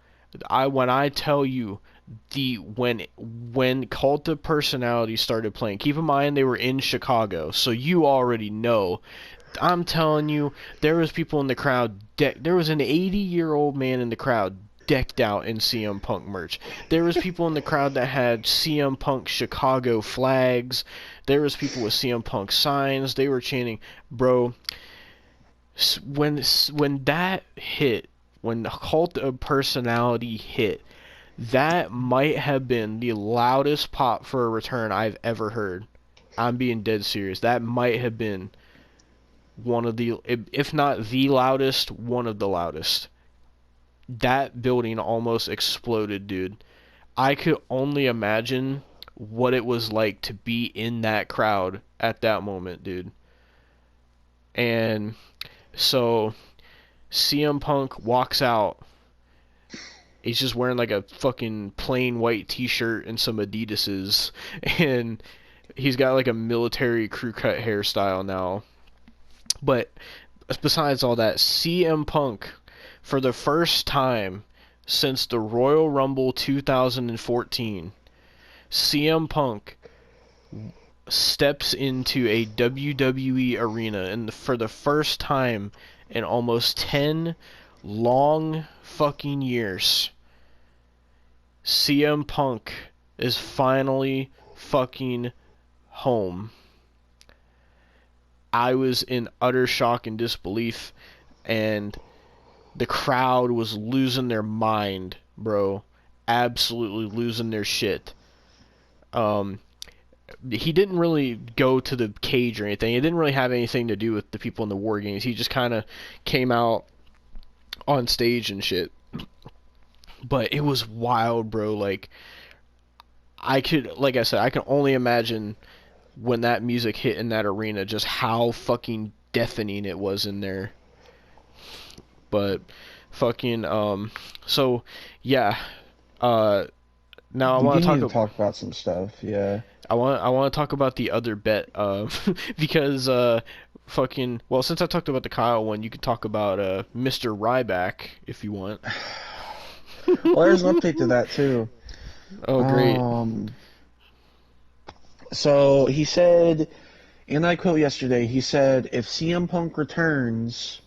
When I tell you when Cult of Personality started playing, keep in mind they were in Chicago, so you already know. I'm telling you, there was people in the crowd. There was an 80-year-old man in the crowd decked out in CM Punk merch. There was people in the crowd that had CM Punk Chicago flags. There was people with CM Punk signs. They were chanting, bro. When that hit, when the Cult of Personality hit, that might have been the loudest pop for a return I've ever heard. I'm being dead serious. That might have been one of the, if not the loudest, one of the loudest. That building almost exploded, dude. I could only imagine what it was like to be in that crowd at that moment, dude. And so CM Punk walks out. He's just wearing like a fucking plain white t-shirt and some Adidas's, and he's got like a military crew cut hairstyle now. But besides all that, CM Punk, for the first time since the Royal Rumble 2014, CM Punk steps into a WWE arena, and for the first time in almost 10 long fucking years, CM Punk is finally fucking home. I was in utter shock and disbelief, and the crowd was losing their mind, bro. Absolutely losing their shit. He didn't really go to the cage or anything. It didn't really have anything to do with the people in the War Games. He just kind of came out on stage and shit. But it was wild, bro. Like like I said, I can only imagine when that music hit in that arena, just how fucking deafening it was in there. But fucking so yeah. Now I We want do to need to talk about some stuff, yeah. I want to talk about the other bet because fucking, well, since I talked about the Kyle one, you could talk about Mr. Ryback if you want. Well, there's an update to that, too. Oh, great. So he said, and I quote yesterday, he said, if CM Punk returns,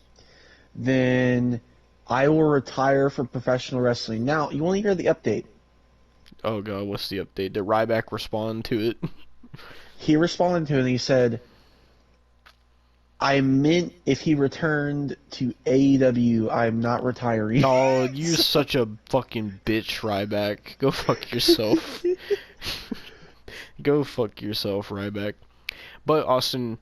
then I will retire from professional wrestling. Now, you want to hear the update? Oh god, what's the update? Did Ryback respond to it? He responded to it and he said, I meant if he returned to AEW, I'm not retiring. Oh, you're such a fucking bitch, Ryback. Go fuck yourself. Go fuck yourself, Ryback. But Austin,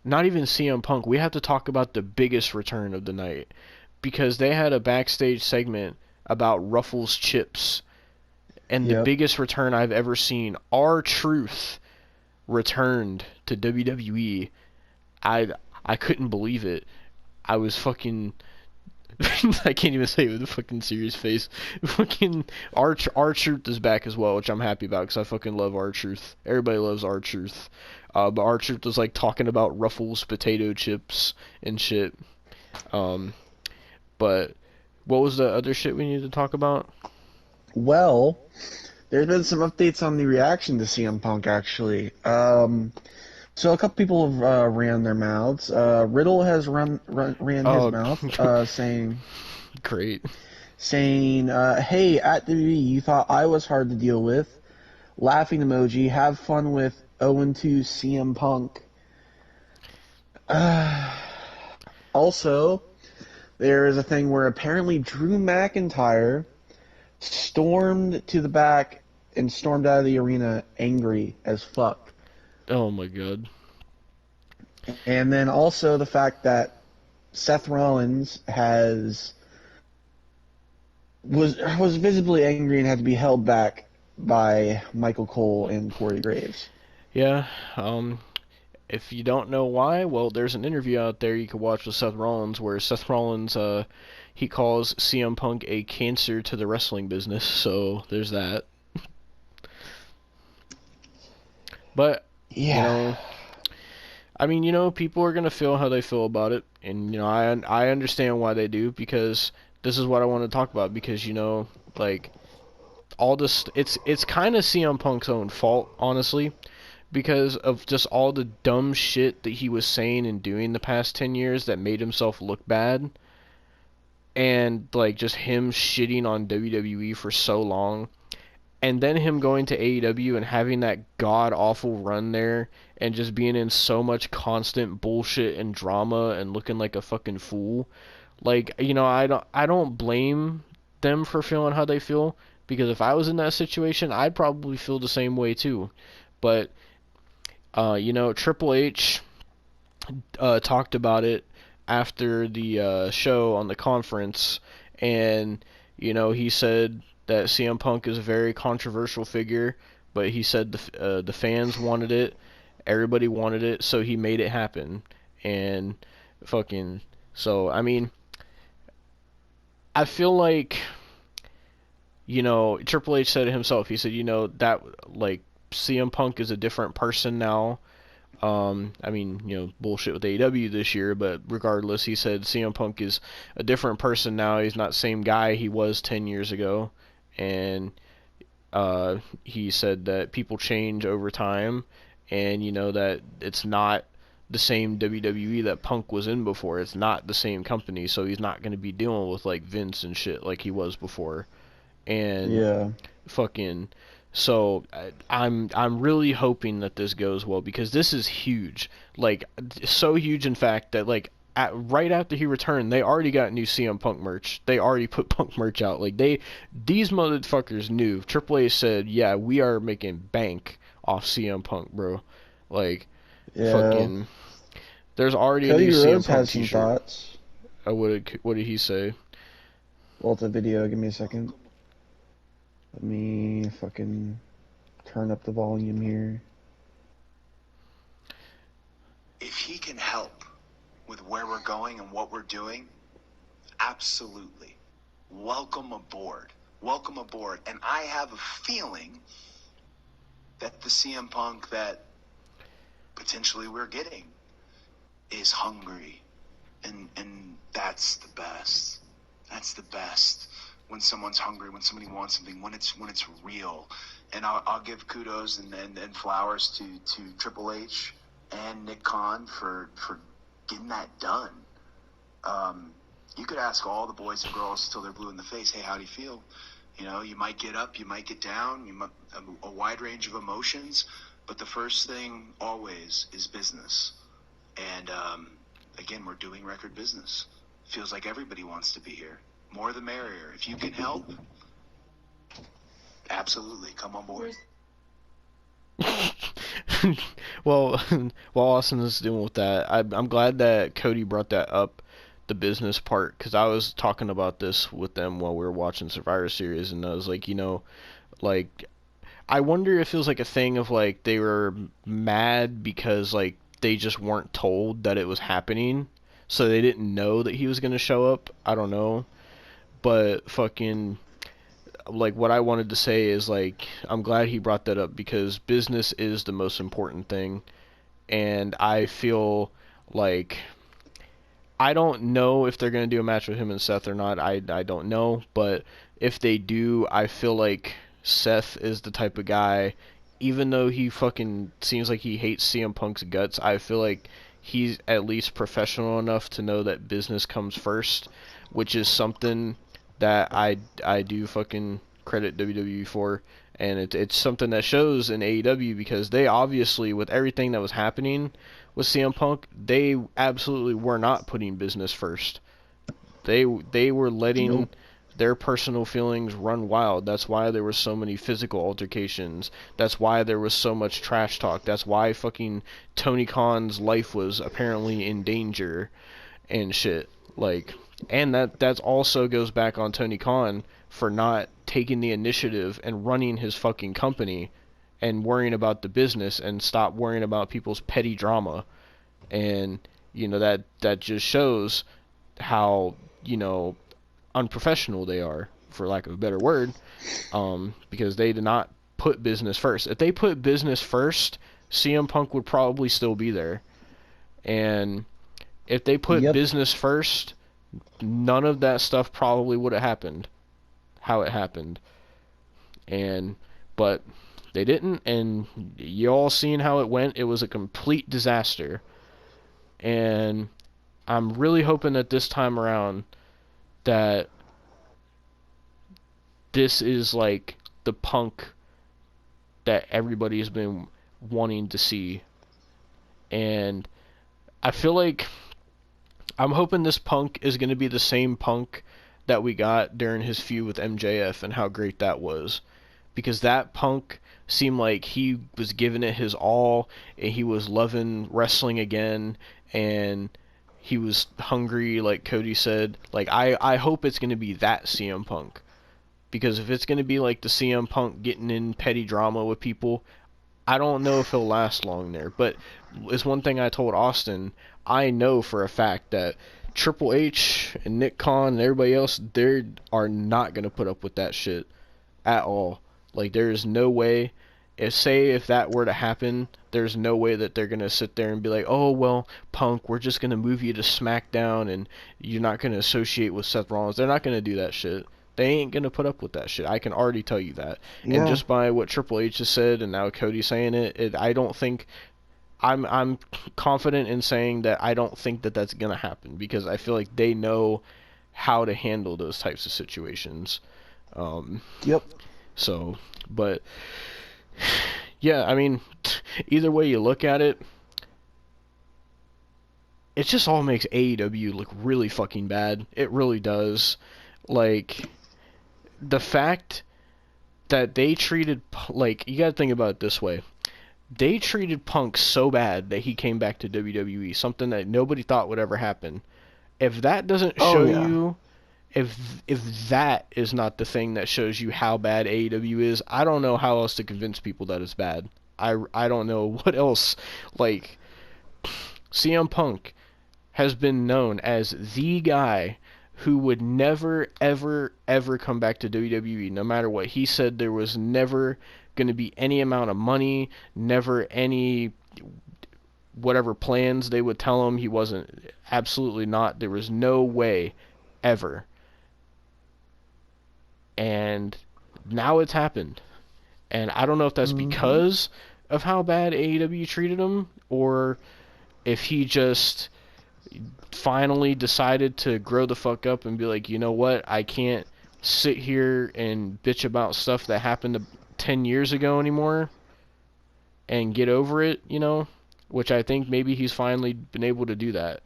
not even CM Punk, we have to talk about the biggest return of the night. Because they had a backstage segment about Ruffles chips. And the Yep. biggest return I've ever seen, R-Truth returned to WWE I I couldn't believe it. I was fucking I can't even say it with a fucking serious face. Fucking R-Truth is back as well, which I'm happy about because I fucking love R-Truth. Everybody loves R-Truth. But R-Truth was like talking about Ruffles potato chips and shit. Um, but what was the other shit we needed to talk about? Well, there's been some updates on the reaction to CM Punk, actually. So a couple people have ran their mouths. Riddle has ran his Oh, mouth, great. saying, "Hey, at WWE, you thought I was hard to deal with? Laughing emoji. Have fun with 0-2 CM Punk." Also, there is a thing where apparently Drew McIntyre stormed to the back and stormed out of the arena angry as fuck. Oh my god. And then also the fact that Seth Rollins was visibly angry and had to be held back by Michael Cole and Corey Graves. Yeah. If you don't know why, well, there's an interview out there you can watch with Seth Rollins where Seth Rollins he calls CM Punk a cancer to the wrestling business. So there's that. But you Yeah. know, I mean, people are gonna feel how they feel about it, and I understand why they do because this is what I want to talk about because like all this it's kind of CM Punk's own fault, honestly, because of just all the dumb shit that he was saying and doing the past 10 years that made himself look bad, and like just him shitting on WWE for so long, and then him going to AEW and having that god awful run there and just being in so much constant bullshit and drama and looking like a fucking fool. Like, I don't blame them for feeling how they feel because if I was in that situation, I'd probably feel the same way too. But Triple H talked about it after the show on the conference, and he said that CM Punk is a very controversial figure, but he said the fans wanted it, everybody wanted it, so he made it happen, and fucking so I mean, I feel like Triple H said it himself. He said that like CM Punk is a different person now. I mean, bullshit with AEW this year, but regardless, he said CM Punk is a different person now. He's not the same guy he was 10 years ago. And he said that people change over time, and that it's not the same WWE that Punk was in before. It's not the same company, so he's not going to be dealing with like Vince and shit like he was before. And Yeah. fucking so I'm really hoping that this goes well because this is huge, like so huge in fact that like right after he returned they already got new CM Punk merch. They already put Punk merch out. Like these motherfuckers knew. Triple H said, "Yeah, we are making bank off CM Punk, bro." Like Yeah. fucking there's already a new Cody CM Rhodes Punk has some t-shirt. thoughts. What did he say? Well, it's a video. Give me a second. Let me fucking turn up the volume here. If he can help with where we're going and what we're doing, absolutely. Welcome aboard. Welcome aboard. And I have a feeling that the CM Punk that potentially we're getting is hungry. And that's the best. That's the best. When someone's hungry, when somebody wants something, when it's real. And I'll give kudos and flowers to Triple H and Nick Khan for getting that done. You could ask all the boys and girls till they're blue in the face, hey, how do you feel? You might get up, you might get down, a wide range of emotions, but the first thing always is business. And again, we're doing record business. Feels like everybody wants to be here. More the merrier. If you can help, absolutely, come on board. Well, while Austin is dealing with that, I'm glad that Cody brought that up, the business part, because I was talking about this with them while we were watching Survivor Series, and I was like, like, I wonder if it was like a thing of like they were mad because like they just weren't told that it was happening, so they didn't know that he was gonna show up. I don't know, but fucking like what I wanted to say is like I'm glad he brought that up because business is the most important thing, and I feel like I don't know if they're gonna do a match with him and Seth or not. I don't know, but if they do, I feel like Seth is the type of guy. Even though he fucking seems like he hates CM Punk's guts, I feel like he's at least professional enough to know that business comes first, which is something that I do fucking credit WWE for, and it's something that shows in AEW because they obviously, with everything that was happening with CM Punk, they absolutely were not putting business first. They were letting Nope. their personal feelings run wild. That's why there were so many physical altercations. That's why there was so much trash talk. That's why fucking Tony Khan's life was apparently in danger and shit. Like, and that also goes back on Tony Khan for not taking the initiative and running his fucking company and worrying about the business and stop worrying about people's petty drama. And that just shows how unprofessional they are, for lack of a better word, because they did not put business first. If they put business first, CM Punk would probably still be there. And if they put Yep. business first, none of that stuff probably would have happened how it happened. But they didn't, and you all seen how it went. It was a complete disaster. And I'm really hoping that this time around that this is like the Punk that everybody has been wanting to see. And I feel like I'm hoping this Punk is going to be the same Punk that we got during his feud with MJF and how great that was. Because that Punk seemed like he was giving it his all, and he was loving wrestling again, and he was hungry, like Cody said. Like, I hope it's going to be that CM Punk. Because if it's going to be like the CM Punk getting in petty drama with people, I don't know if he'll last long there. But it's one thing I told Austin. I know for a fact that Triple H and Nick Khan and everybody else, they are not going to put up with that shit at all. Like, there is no way. If that were to happen, there's no way that they're going to sit there and be like, oh, well, Punk, we're just going to move you to SmackDown and you're not going to associate with Seth Rollins. They're not going to do that shit. They ain't going to put up with that shit. I can already tell you that. Yeah. And just by what Triple H has said and now Cody saying it, I don't think... I'm confident in saying that I don't think that that's going to happen because I feel like they know how to handle those types of situations. Yep. So, but... yeah, I mean, either way you look at it, it just all makes AEW look really fucking bad. It really does. Like, the fact that they treated, like, you gotta think about it this way. They treated Punk so bad that he came back to WWE, something that nobody thought would ever happen. If that doesn't show you, if that is not the thing that shows you how bad AEW is, I don't know how else to convince people that it's bad. I don't know what else. Like, CM Punk has been known as the guy who would never, ever, ever come back to WWE. No matter what he said, there was never going to be any amount of money, never any whatever plans they would tell him. He wasn't, absolutely not. There was no way ever. And now it's happened. And I don't know if that's because of how bad AEW treated him, or if he just finally decided to grow the fuck up and be like, you know what, I can't sit here and bitch about stuff that happened 10 years ago anymore and get over it, which I think maybe he's finally been able to do that.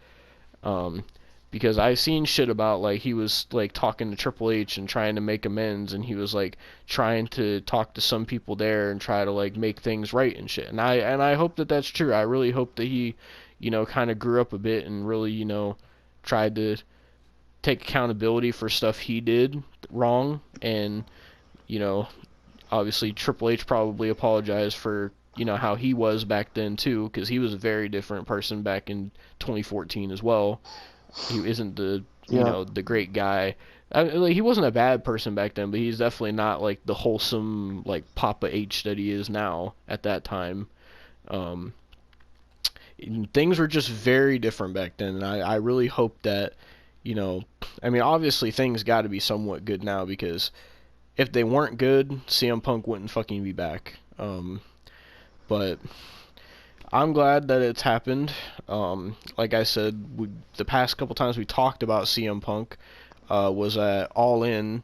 Because I've seen shit about, like, he was, like, talking to Triple H and trying to make amends, and he was, like, trying to talk to some people there and try to, like, make things right and shit. And I hope that that's true. I really hope that he, kind of grew up a bit and really, tried to take accountability for stuff he did wrong and, obviously Triple H probably apologized for how he was back then too, because he was a very different person back in 2014 as well. He isn't the Yeah. the great guy. Like, he wasn't a bad person back then, but he's definitely not like the wholesome like Papa H that he is now at that time. Um, Things were just very different back then, and I really hope that I mean, obviously things got to be somewhat good now, because if they weren't good, CM Punk wouldn't fucking be back. But I'm glad that it's happened. Like I said, the past couple times we talked about CM Punk was at All In,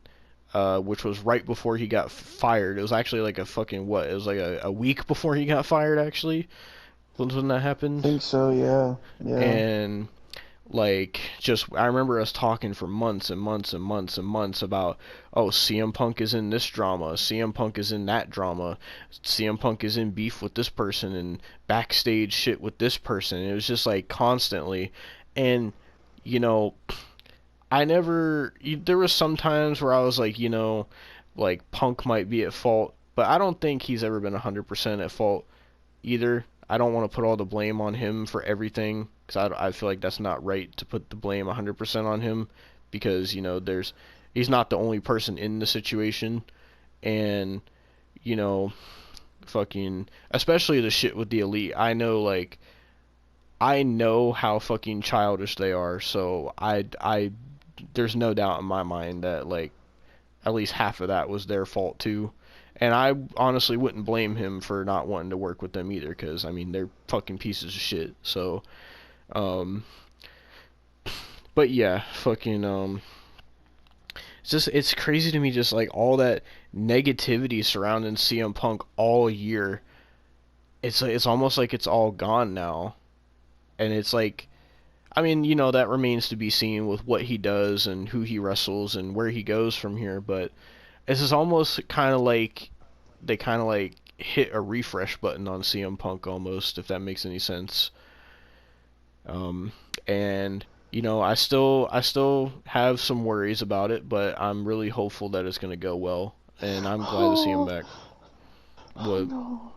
which was right before he got fired. It was actually like a fucking what? It was like a week before he got fired, actually, when that I happened. think so, yeah. Yeah. And like, just I remember us talking for months and months and months and months about, oh, CM Punk is in this drama, CM Punk is in that drama, CM Punk is in beef with this person and backstage shit with this person. It was just like constantly. And you know I never there was some times where I was like, like Punk might be at fault, but I don't think he's ever been 100% at fault either. I don't want to put all the blame on him for everything, because I feel like that's not right to put the blame 100% on him, because he's not the only person in the situation. And you know fucking, especially the shit with the Elite, I know how fucking childish they are, so I there's no doubt in my mind that like at least half of that was their fault too. And I honestly wouldn't blame him for not wanting to work with them either, because I mean they're fucking pieces of shit. So, um, but yeah, fucking it's crazy to me, just like all that negativity surrounding CM Punk all year. It's almost like it's all gone now, and it's like, I mean, that remains to be seen with what he does and who he wrestles and where he goes from here. But this is almost kind of like they kind of like hit a refresh button on CM Punk almost, if that makes any sense. And I still have some worries about it, but I'm really hopeful that it's gonna go well, and I'm glad to see him back. Oh What? no.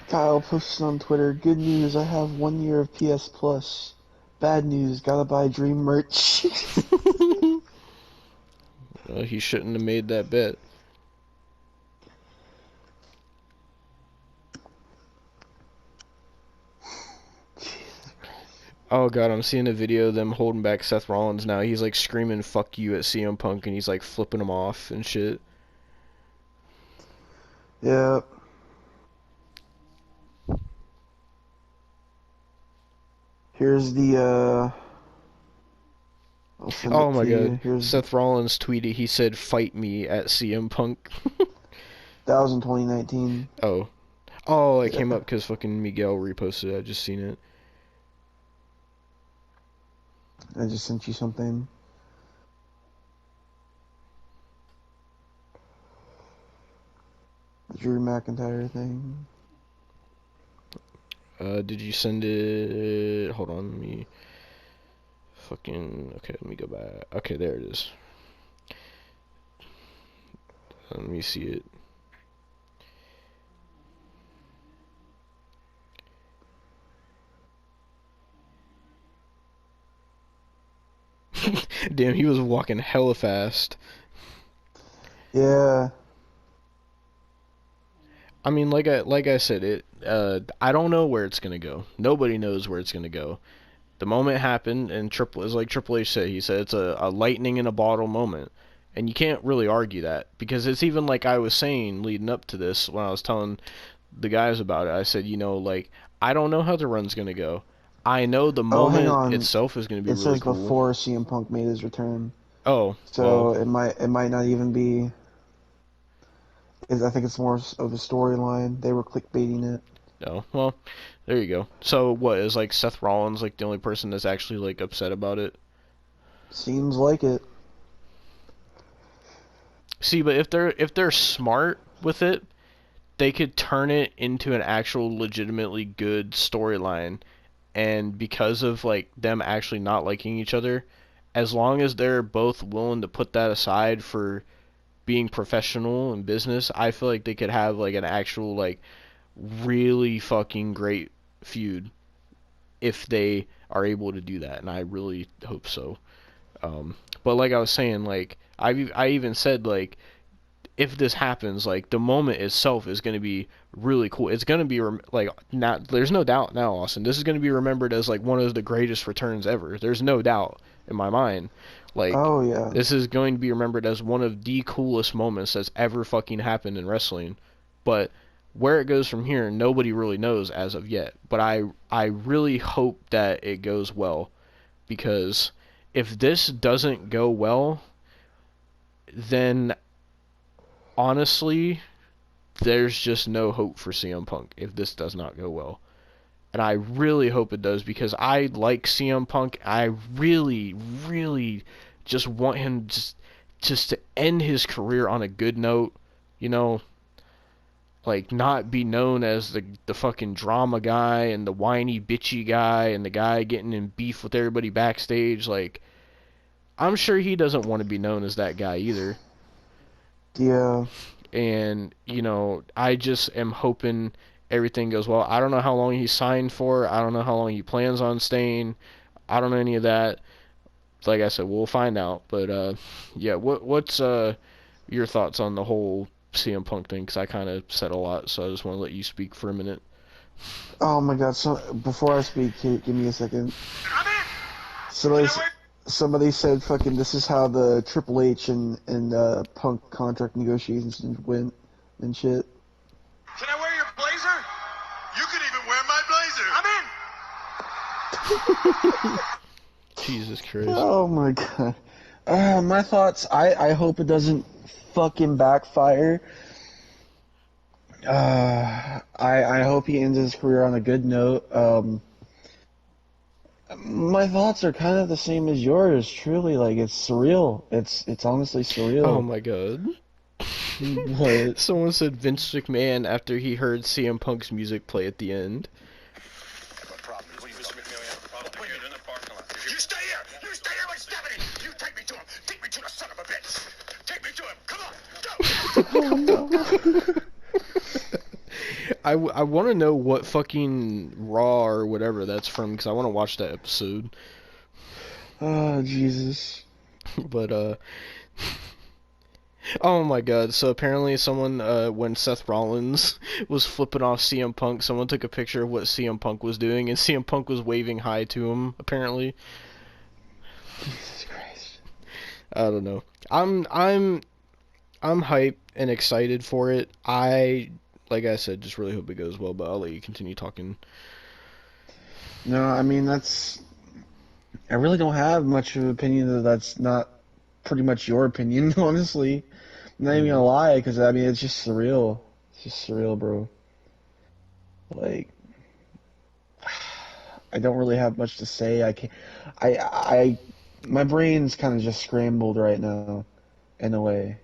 Kyle posted on Twitter, good news, I have 1 year of PS Plus. Bad news, gotta buy Dream merch. He shouldn't have made that bet. Oh god, I'm seeing a video of them holding back Seth Rollins now. He's like screaming "fuck you" at CM Punk, and he's like flipping him off and shit. Yeah. Here's the, I'll send Oh it my to god, you. Here's, Seth Rollins tweeted, he said "fight me" at CM Punk. that was in 2019. Oh, oh, it came Yeah. up because fucking Miguel reposted it. I just seen it. I just sent you something. The Drew McIntyre thing. Did you send it? Hold on, let me okay. Let me go back. Okay, there it is. Let me see it. Damn, he was walking hella fast. Yeah. I mean, like I said, I don't know where it's gonna go. Nobody knows where it's gonna go. The moment happened, and it's like Triple H said. He said it's a lightning in a bottle moment, and you can't really argue that, because it's even like I was saying leading up to this when I was telling the guys about it. I said, like, I don't know how the run's gonna go. I know the Oh, hang moment on. itself is gonna be It really says cool. before CM Punk made his return. Oh, well, So it might not even be. I think it's more of a storyline. They were clickbaiting it. no, well, there you go. So what is like Seth Rollins like the only person that's actually like upset about it? Seems like it. See, but if they're smart with it, they could turn it into an actual legitimately good storyline. And because of like them actually not liking each other, as long as they're both willing to put that aside for being professional in business, I feel like they could have like an actual like really fucking great feud if they are able to do that, and I really hope so. But like I was saying, like I even said like if this happens, like the moment itself is going to be really cool. It's going to be like not there's no doubt now, Austin. This is going to be remembered as like one of the greatest returns ever. There's no doubt in my mind. Like Oh yeah. this is going to be remembered as one of the coolest moments that's ever fucking happened in wrestling. But where it goes from here, nobody really knows as of yet. But I really hope that it goes well, because if this doesn't go well, then honestly, there's just no hope for CM Punk if this does not go well. And I really hope it does, because I like CM Punk. I really, really just want him just to end his career on a good note, you know, like not be known as the fucking drama guy and the whiny bitchy guy and the guy getting in beef with everybody backstage. Like, I'm sure he doesn't want to be known as that guy either. Yeah. And, you know, I just am hoping everything goes well. I don't know how long he signed for. I don't know how long he plans on staying. I don't know any of that. Like I said, we'll find out. But, yeah, what's your thoughts on the whole CM Punk thing? Because I kind of said a lot, so I just want to let you speak for a minute. Oh my God. So before I speak, give me a second. I'm in. Somebody, somebody said, "Fucking, this is how the Triple H and Punk contract negotiations went and shit." Can I wear your blazer? You can even wear my blazer. I'm in. Jesus Christ. Oh my God. My thoughts. I hope it doesn't fucking backfire. I hope he ends his career on a good note. My thoughts are kind of the same as yours. Truly, like it's surreal. It's honestly surreal. Oh my God. But Someone said Vince McMahon after he heard CM Punk's music play at the end. You stay here! You stay here with Stephanie! You take me to him! Take me to the son of a bitch! Take me to him! Come on! Go! I want to know what fucking Raw or whatever that's from, because I want to watch that episode. oh Jesus. But, oh my God. So apparently someone, when Seth Rollins was flipping off CM Punk, someone took a picture of what CM Punk was doing, and CM Punk was waving hi to him, apparently. Jesus Christ. I don't know. I'm hyped and excited for it. Like I said, just really hope it goes well, but I'll let you continue talking. No, I mean I really don't have much of an opinion that's not pretty much your opinion, honestly. I'm not even gonna lie, because I mean it's just surreal. It's just surreal, bro. Like I don't really have much to say. I can't. My brain's kind of just scrambled right now, in a way.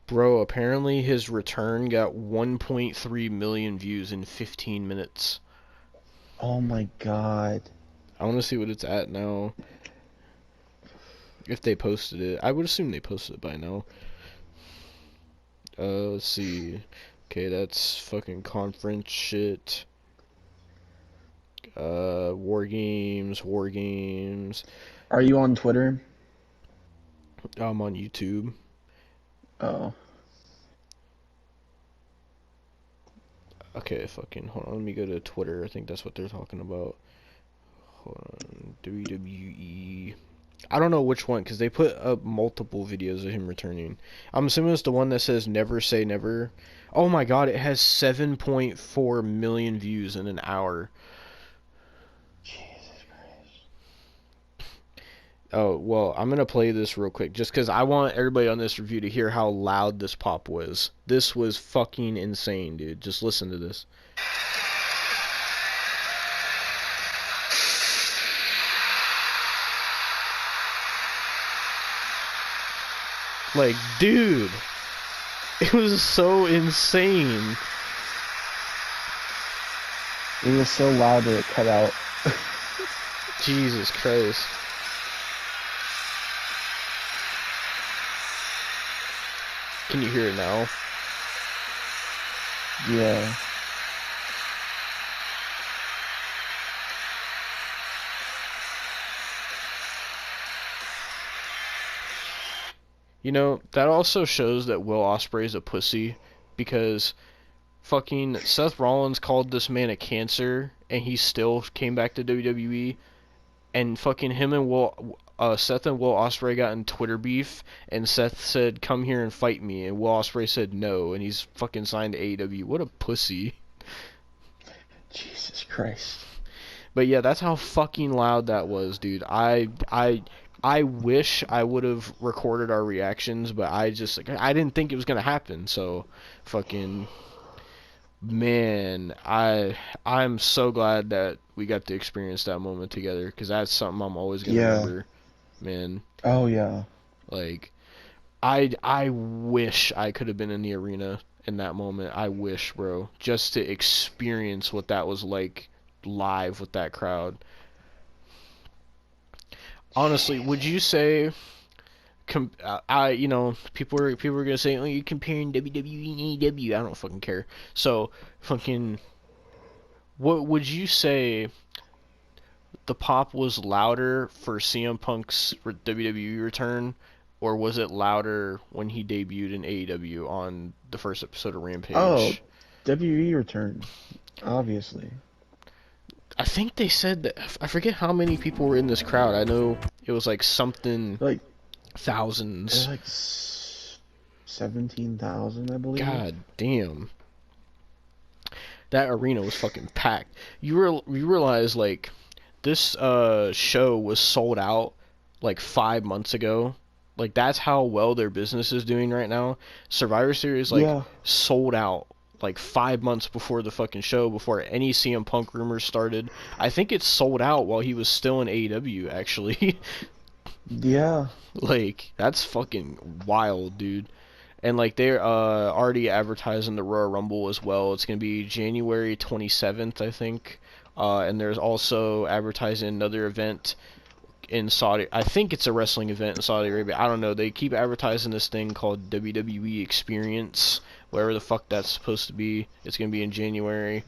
Bro, apparently his return got 1.3 million views in 15 minutes. Oh my God. I want to see what it's at now. If they posted it. I would assume they posted it by now. Let's see. Okay, that's fucking conference shit. War games. Are you on Twitter? I'm on YouTube. Oh. Okay, fucking hold on. Let me go to Twitter. I think that's what they're talking about. Hold on. WWE. I don't know which one, because they put up multiple videos of him returning. I'm assuming it's the one that says never say never. Oh my God, it has 7.4 million views in an hour. Jesus Christ. Oh, well, I'm going to play this real quick, just because I want everybody on this review to hear how loud this pop was. This was fucking insane, dude. Just listen to this. Like, dude, it was so insane. It was so loud that it cut out. Jesus Christ. Can you hear it now? Yeah. You know, that also shows that Will Ospreay's a pussy because fucking Seth Rollins called this man a cancer and he still came back to WWE, and fucking him and Seth and Will Ospreay got in Twitter beef, and Seth said, "Come here and fight me," and Will Ospreay said no, and he's fucking signed to AEW. What a pussy. Jesus Christ. But yeah, that's how fucking loud that was, dude. I wish I would have recorded our reactions, but I didn't think it was gonna happen. So, fucking man, I'm so glad that we got to experience that moment together, because that's something I'm always gonna Yeah. remember, man. Oh yeah. Like, I wish I could have been in the arena in that moment. I wish, bro, just to experience what that was like live with that crowd. Honestly, would you say people were gonna say, "Oh, you're comparing WWE and AEW." I don't fucking care. So, fucking, what would you say? The pop was louder for CM Punk's WWE return, or was it louder when he debuted in AEW on the first episode of Oh, Rampage? WWE return. Obviously. I think they said that, I forget how many people were in this crowd. I know it was like something Like thousands. like 17,000, I believe. God damn. That arena was fucking packed. You realize, like, this show was sold out like 5 months ago. Like, that's how well their business is doing right now. Survivor Series, like, Yeah. sold out like 5 months before the fucking show, before any CM Punk rumors started. I think it sold out while he was still in AEW, actually. Yeah. Like, that's fucking wild, dude. And like, they're already advertising the Royal Rumble as well. It's gonna be January 27th, I think. And there's also advertising another event in Saudi. I think it's a wrestling event in Saudi Arabia. I don't know. They keep advertising this thing called WWE Experience, whatever the fuck that's supposed to be. It's gonna be in January.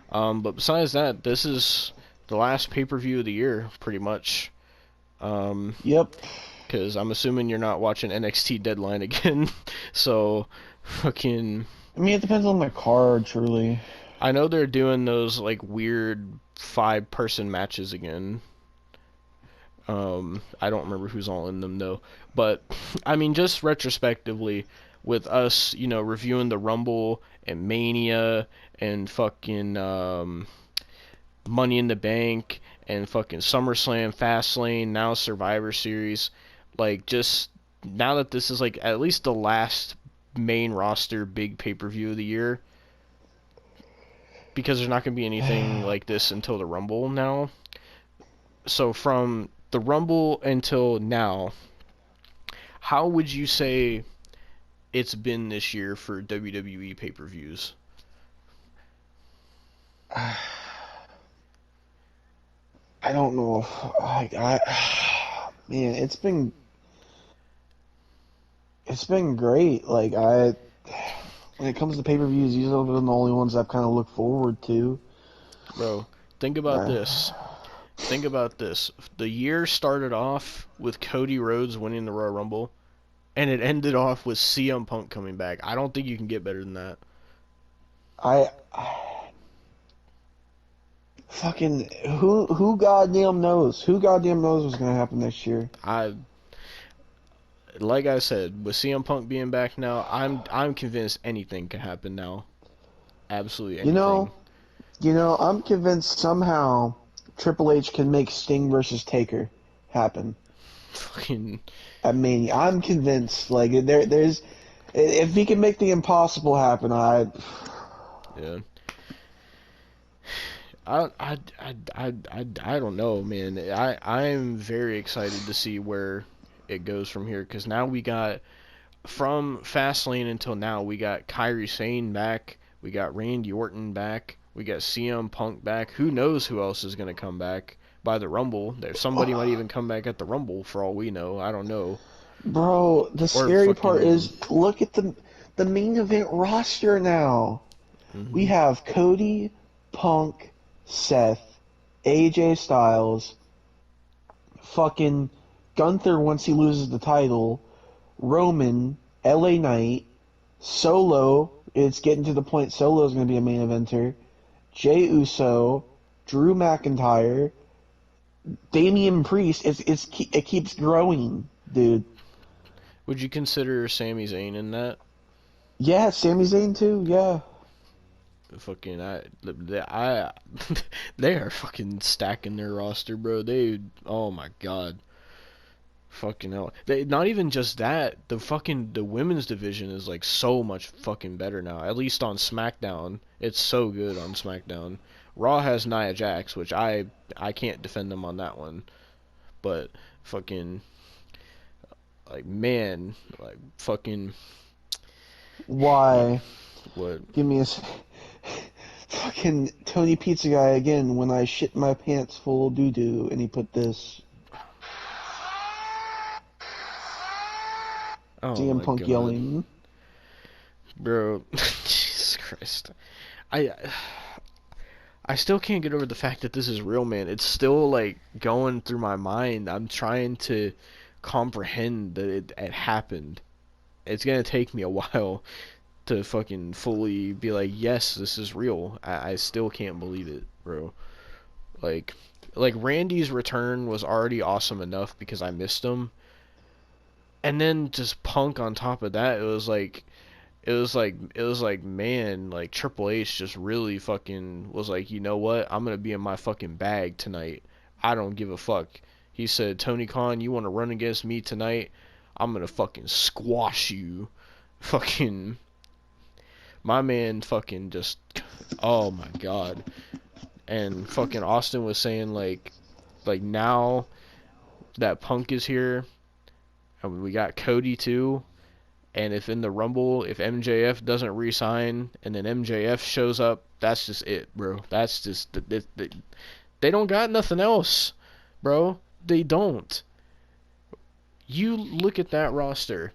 But besides that, this is the last pay-per-view of the year, pretty much. Yep. Because I'm assuming you're not watching NXT Deadline again. So, fucking, I mean, it depends on the card, truly. I know they're doing those like weird 5-person matches again. I don't remember who's all in them though. But I mean, just retrospectively, with us, reviewing the Rumble and Mania and fucking Money in the Bank and fucking SummerSlam, Fastlane, now Survivor Series, like, just now that this is like at least the last main roster big pay-per-view of the year, because there's not going to be anything like this until the Rumble now. So from the Rumble until now, how would you say it's been this year for WWE pay-per-views? I don't know. Man, it's been great. Like, when it comes to pay-per-views, these have been the only ones I've kind of looked forward to. Bro, think about this. Think about this. The year started off with Cody Rhodes winning the Royal Rumble, and it ended off with CM Punk coming back. I don't think you can get better than that. I fucking who goddamn knows? Who goddamn knows what's gonna happen next year? Like I said, with CM Punk being back now, I'm convinced anything can happen now. Absolutely anything. I'm convinced somehow Triple H can make Sting versus Taker happen Fucking at Mania. I'm convinced. Like, there's if he can make the impossible happen, yeah. I don't know, man. I'm very excited to see where it goes from here, because now we got, from Fastlane until now, we got Kairi Sane back, we got Randy Orton back, we got CM Punk back. Who knows who else is gonna come back by the Rumble? Somebody might even come back at the Rumble for all we know. I don't know. bro. The Or scary part fucking, is look at the the main event roster now. We have Cody, Punk, Seth, AJ Styles, fucking Gunther once he loses the title, Roman, LA Knight, Solo. It's getting to the point Solo's going to be a main eventer. Jey Uso, Drew McIntyre, Damian Priest. It keeps growing, dude. Would you consider Sami Zayn in that? Yeah, Sami Zayn too. Yeah. Fucking they are fucking stacking their roster, bro. Oh my god, fucking hell. They not even just that. The women's division is like so much fucking better now. At least on SmackDown, it's so good on SmackDown. Raw has Nia Jax, which I can't defend them on that one, but fucking like man, like fucking Why? what? Give me a fucking Tony Pizza Guy again when I shit my pants full of doo-doo and he put this. Oh CM my Punk god, yelling. bro. Jesus Christ. I I still can't get over the fact that this is real, man. It's still like going through my mind. I'm trying to comprehend that it happened. It's gonna take me a while to fucking fully be like, yes, this is real. I still can't believe it, bro. Like, like Randy's return was already awesome enough because I missed him, and then just Punk on top of that. It was like man, like Triple H just really fucking was like, you know what? I'm gonna be in my fucking bag tonight. I don't give a fuck. He said, Tony Khan, you want to run against me tonight? I'm gonna fucking squash you. Fucking my man, fucking just, oh my god. And fucking Austin was saying like now that Punk is here, and we got Cody too. And if in the Rumble, if MJF doesn't re-sign and then MJF shows up, that's just it, bro. That's just they don't got nothing else, bro. They don't. You look at that roster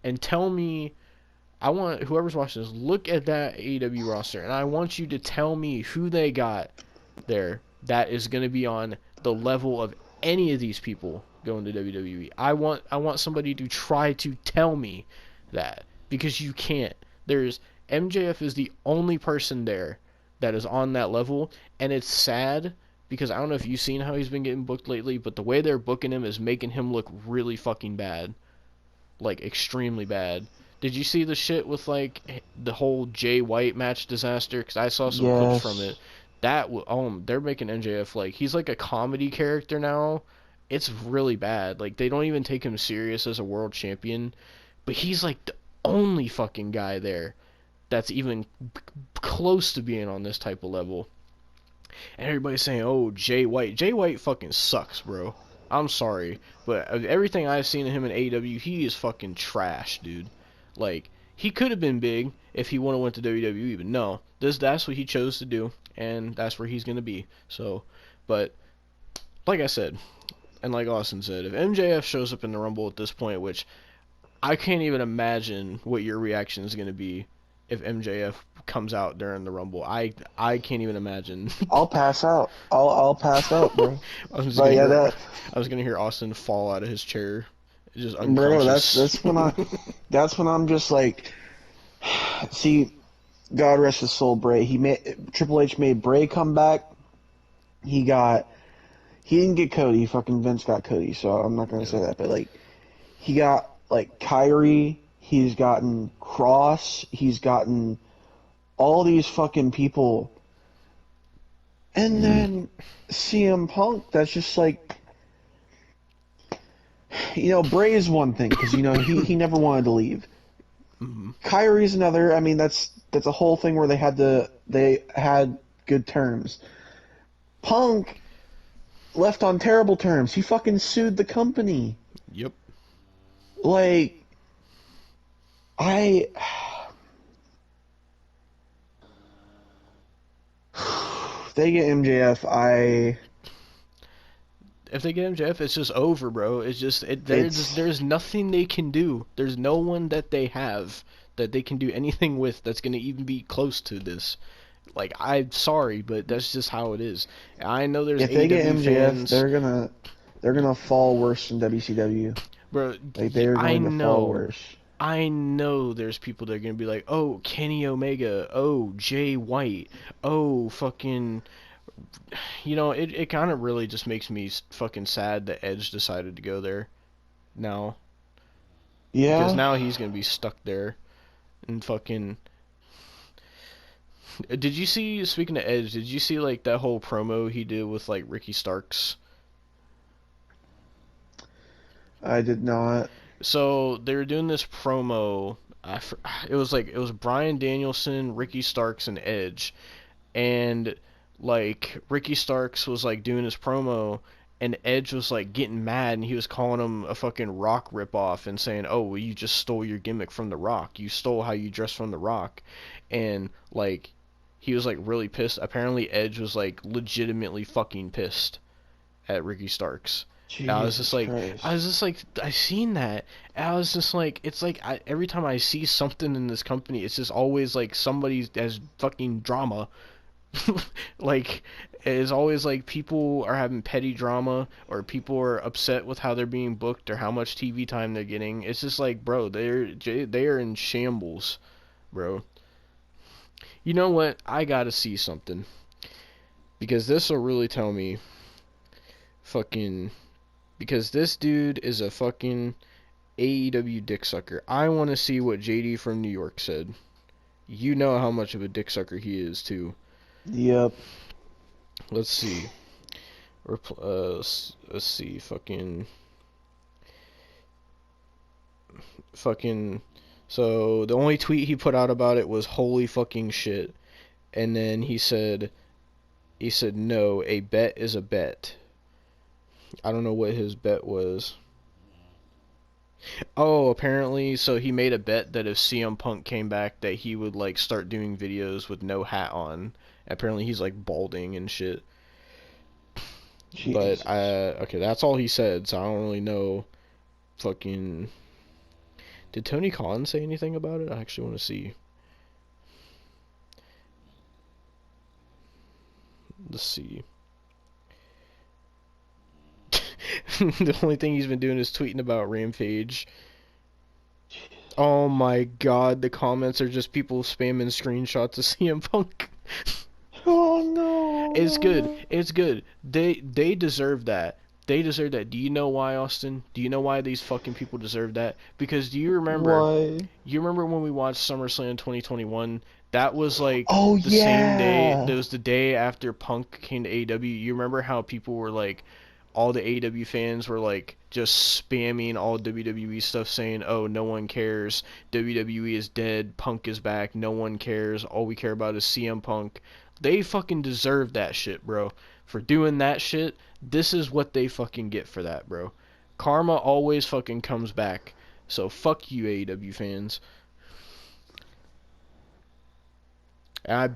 and tell me. I want whoever's watching this, look at that AEW roster, and I want you to tell me who they got there that is going to be on the level of any of these people going to WWE. I want somebody to try to tell me that, because you can't. There's MJF is the only person there that is on that level, and it's sad because I don't know if you've seen how he's been getting booked lately, but the way they're booking him is making him look really fucking bad. Like extremely bad. Did you see the shit with like the whole Jay White match disaster? Because I saw some clips from Yes. it. They're making MJF like he's like a comedy character now. It's really bad. Like they don't even take him serious as a world champion, but he's like the only fucking guy there that's even close to being on this type of level. And everybody's saying, "Oh, Jay White. Jay White fucking sucks, bro. I'm sorry, but of everything I've seen of him in AEW, he is fucking trash, dude. Like he could have been big if he would have went to WWE, but no, that's what he chose to do, and that's where he's gonna be. So, but like I said, and like Austin said, if MJF shows up in the Rumble at this point, which I can't even imagine what your reaction is gonna be if MJF comes out during the Rumble. I can't even imagine. I'll pass out. I'll pass out, bro. I'm just But gonna yeah, hear that I was gonna hear Austin fall out of his chair, just bro, unconscious. that's when I'm just like, see, God rest his soul, Bray. Triple H made Bray come back. He didn't get Cody. Fucking Vince got Cody, so I'm not gonna Yeah. say that. But like, he got like Kyrie. He's gotten Cross. He's gotten all these fucking people. And then CM Punk, that's just like, Bray is one thing because he never wanted to leave. Mhm. Kyrie's another. I mean, that's a whole thing where they had good terms. Punk left on terrible terms. He fucking sued the company. Yep. Like, they get MJF. If they get MJF, it's just over, bro. It's just there's nothing they can do. There's no one that they have that they can do anything with that's gonna even be close to this. Like, I'm sorry, but that's just how it is. I know there's If they get AEW MJF, fans, they're gonna fall worse than WCW. bro. Like they're I going to fall know. worse. I know there's people that are gonna be like, oh, Kenny Omega, oh, Jay White, oh, fucking, it kind of really just makes me fucking sad that Edge decided to go there now, because Yeah. now he's gonna be stuck there and fucking. Did you see? Speaking of Edge, did you see like that whole promo he did with like Ricky Starks? I did not. So they were doing this promo. It was Bryan Danielson, Ricky Starks, and Edge, and like Ricky Starks was like doing his promo, and Edge was like getting mad, and he was calling him a fucking Rock ripoff and saying, "Oh, well, you just stole your gimmick from the Rock. You stole how you dress from the Rock," and like he was like really pissed. Apparently, Edge was like legitimately fucking pissed at Ricky Starks. Jesus Christ. I seen that. And I was just like, it's like every time I see something in this company, it's just always like somebody has fucking drama. Like, it's always like people are having petty drama, or people are upset with how they're being booked or how much TV time they're getting. It's just like, bro, they are in shambles, bro. You know what? I gotta see something, because this will really tell me fucking, because this dude is a fucking AEW dick sucker. I want to see what JD from New York said. You know how much of a dick sucker he is too. Yep. Let's see. Let's see. Fucking. So the only tweet he put out about it was "holy fucking shit," and then he said no, a bet is a bet. I don't know what his bet was. Oh, apparently, so he made a bet that if CM Punk came back, that he would like start doing videos with no hat on. Apparently, he's like balding and shit. Jesus. But okay, that's all he said. So I don't really know. Fucking. Did Tony Khan say anything about it? I actually want to see. Let's see. The only thing he's been doing is tweeting about Rampage. Oh my god, the comments are just people spamming screenshots of CM Punk. Oh no. It's good. It's good. They deserve that. They deserve that. Do you know why, Austin? Do you know why these fucking people deserve that? Because do you remember? Why? You remember when we watched SummerSlam 2021? That was like Oh the same day. yeah. That was the day after Punk came to AEW. You remember how people were like, all the AEW fans were like just spamming all WWE stuff, saying, "Oh, no one cares. WWE is dead. Punk is back. No one cares. All we care about is CM Punk." They fucking deserve that shit, bro. For doing that shit, this is what they fucking get for that, bro. Karma always fucking comes back. So fuck you, AEW fans. And I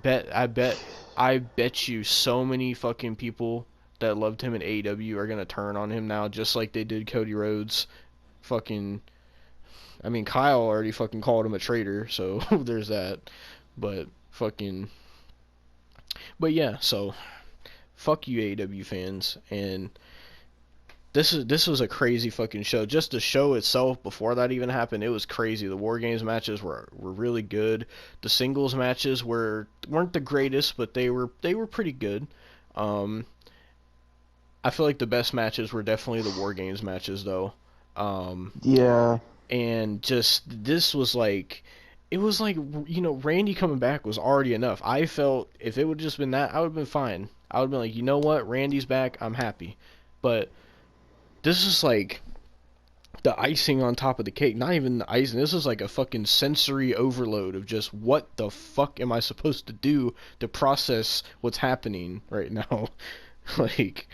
bet you so many fucking people that loved him in AEW are gonna turn on him now, just like they did Cody Rhodes. Fucking, I mean, Kyle already fucking called him a traitor, so there's that. But fucking, but yeah, so fuck you, AEW fans, and this was a crazy fucking show. Just the show itself, before that even happened, it was crazy. The War Games matches were really good. The singles matches weren't the greatest, but they were pretty good. I feel like the best matches were definitely the War Games matches, though. Yeah. And just this was like, it was like, Randy coming back was already enough. I felt if it would just been that, I would have been fine. I would have been like, you know what, Randy's back, I'm happy. But this is like the icing on top of the cake. Not even the icing. This is like a fucking sensory overload of just what the fuck am I supposed to do to process what's happening right now. Like,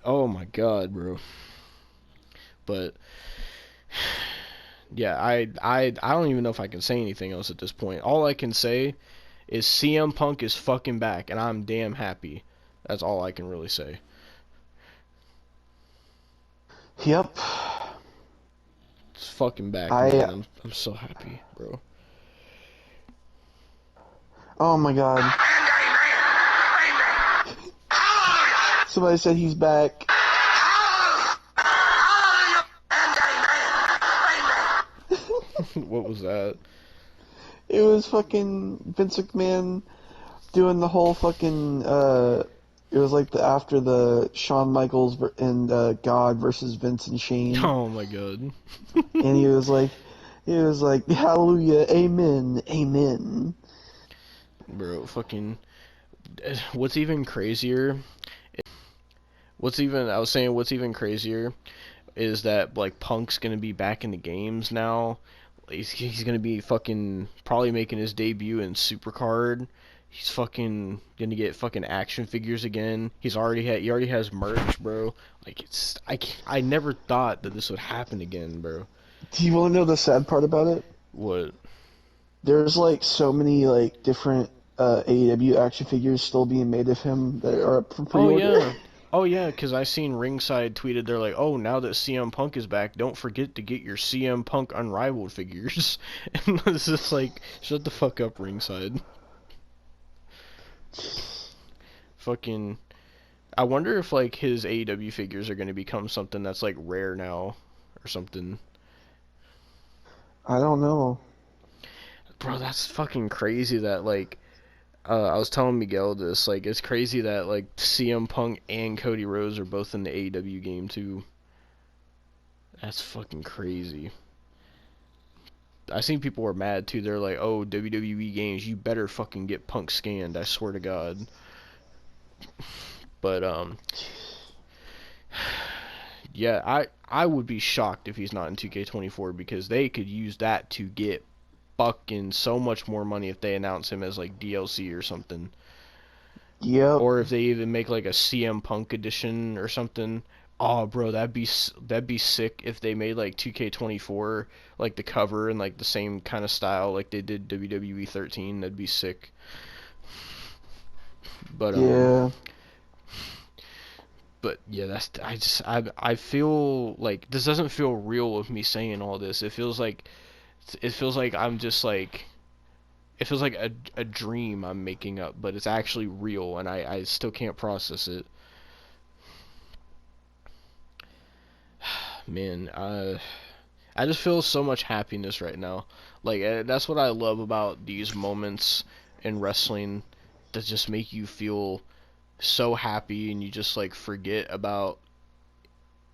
oh my god, bro. But yeah, I don't even know if I can say anything else at this point. All I can say is CM Punk is fucking back, and I'm damn happy. That's all I can really say. Yep. It's fucking back, I. man. I'm so happy, bro. Oh my God. Somebody said he's back. What was that? It was fucking Vince McMahon doing the whole fucking. It was like after the Shawn Michaels and God versus Vince and Shane, Oh my god. and he was like, Hallelujah, Amen, Amen. Bro, fucking. What's even crazier? What's even crazier is that like Punk's gonna be back in the games now. He's gonna be fucking probably making his debut in Supercard. He's fucking gonna get fucking action figures again. He already has merch, bro. Like I never thought that this would happen again, bro. Do you want to know the sad part about it? What? There's like so many like different AEW action figures still being made of him that are up for Oh pre-order. yeah. Oh yeah, because I seen Ringside tweeted they're like, oh, now that CM Punk is back, don't forget to get your CM Punk Unrivaled figures. And it's just like, shut the fuck up, Ringside. Fucking, I wonder if like his AEW figures are gonna become something that's like rare now, or something. I don't know. Bro, that's fucking crazy that like, I was telling Miguel this, like, it's crazy that like CM Punk and Cody Rhodes are both in the AEW game too. That's fucking crazy. I seen people were mad too. They're like, "Oh, WWE games, you better fucking get Punk scanned." I swear to God. But yeah, I would be shocked if he's not in 2K24 because they could use that to get fucking so much more money if they announce him as like DLC or something, Yep. or if they even make like a CM Punk edition or something. Oh, bro, that'd be sick if they made like 2K24 like the cover and like the same kind of style like they did WWE 13. That'd be sick. But Yeah. yeah, I feel like this doesn't feel real with me saying all this. It feels like I'm just like it feels like a dream I'm making up, but it's actually real and I still can't process it. Man, I just feel so much happiness right now. Like that's what I love about these moments in wrestling that just make you feel so happy and you just like forget about,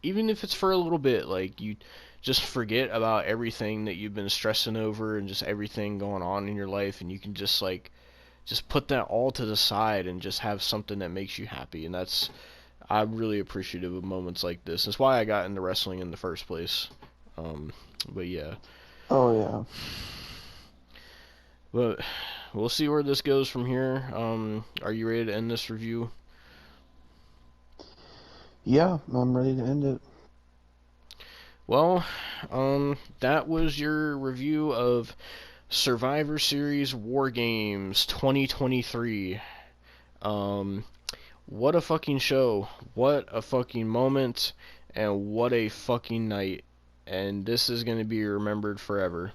even if it's for a little bit, like you just forget about everything that you've been stressing over and just everything going on in your life, and you can just like just put that all to the side and just have something that makes you happy. And that's, I'm really appreciative of moments like this. That's why I got into wrestling in the first place. But yeah, Oh yeah. but we'll see where this goes from here. Are you ready to end this review? Yeah, I'm ready to end it. Well, that was your review of Survivor Series War Games 2023. What a fucking show. What a fucking moment. And what a fucking night. And this is going to be remembered forever.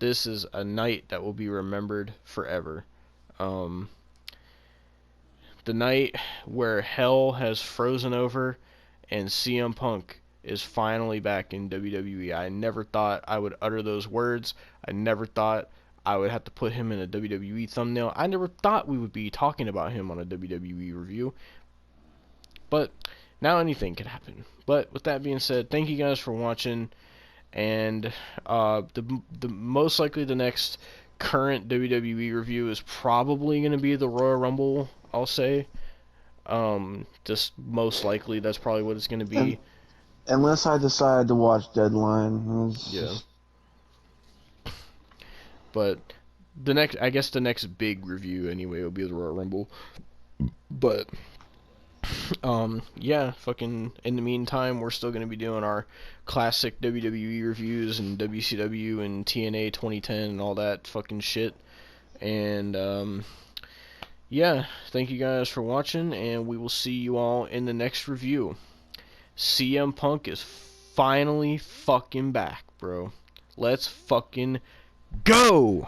This is a night that will be remembered forever. Um, the night where hell has frozen over and CM Punk is finally back in WWE. I never thought I would utter those words. I never thought I would have to put him in a WWE thumbnail. I never thought we would be talking about him on a WWE review. But now anything could happen. But with that being said, thank you guys for watching. And the most likely the next current WWE review is probably going to be the Royal Rumble, I'll say. Just most likely that's probably what it's going to And be. unless I decide to watch Deadline, Yeah. But I guess the next big review anyway will be the Royal Rumble. But yeah, fucking in the meantime, we're still gonna be doing our classic WWE reviews and WCW and TNA 2010 and all that fucking shit. And yeah, thank you guys for watching, and we will see you all in the next review. CM Punk is finally fucking back, bro. Let's fucking go!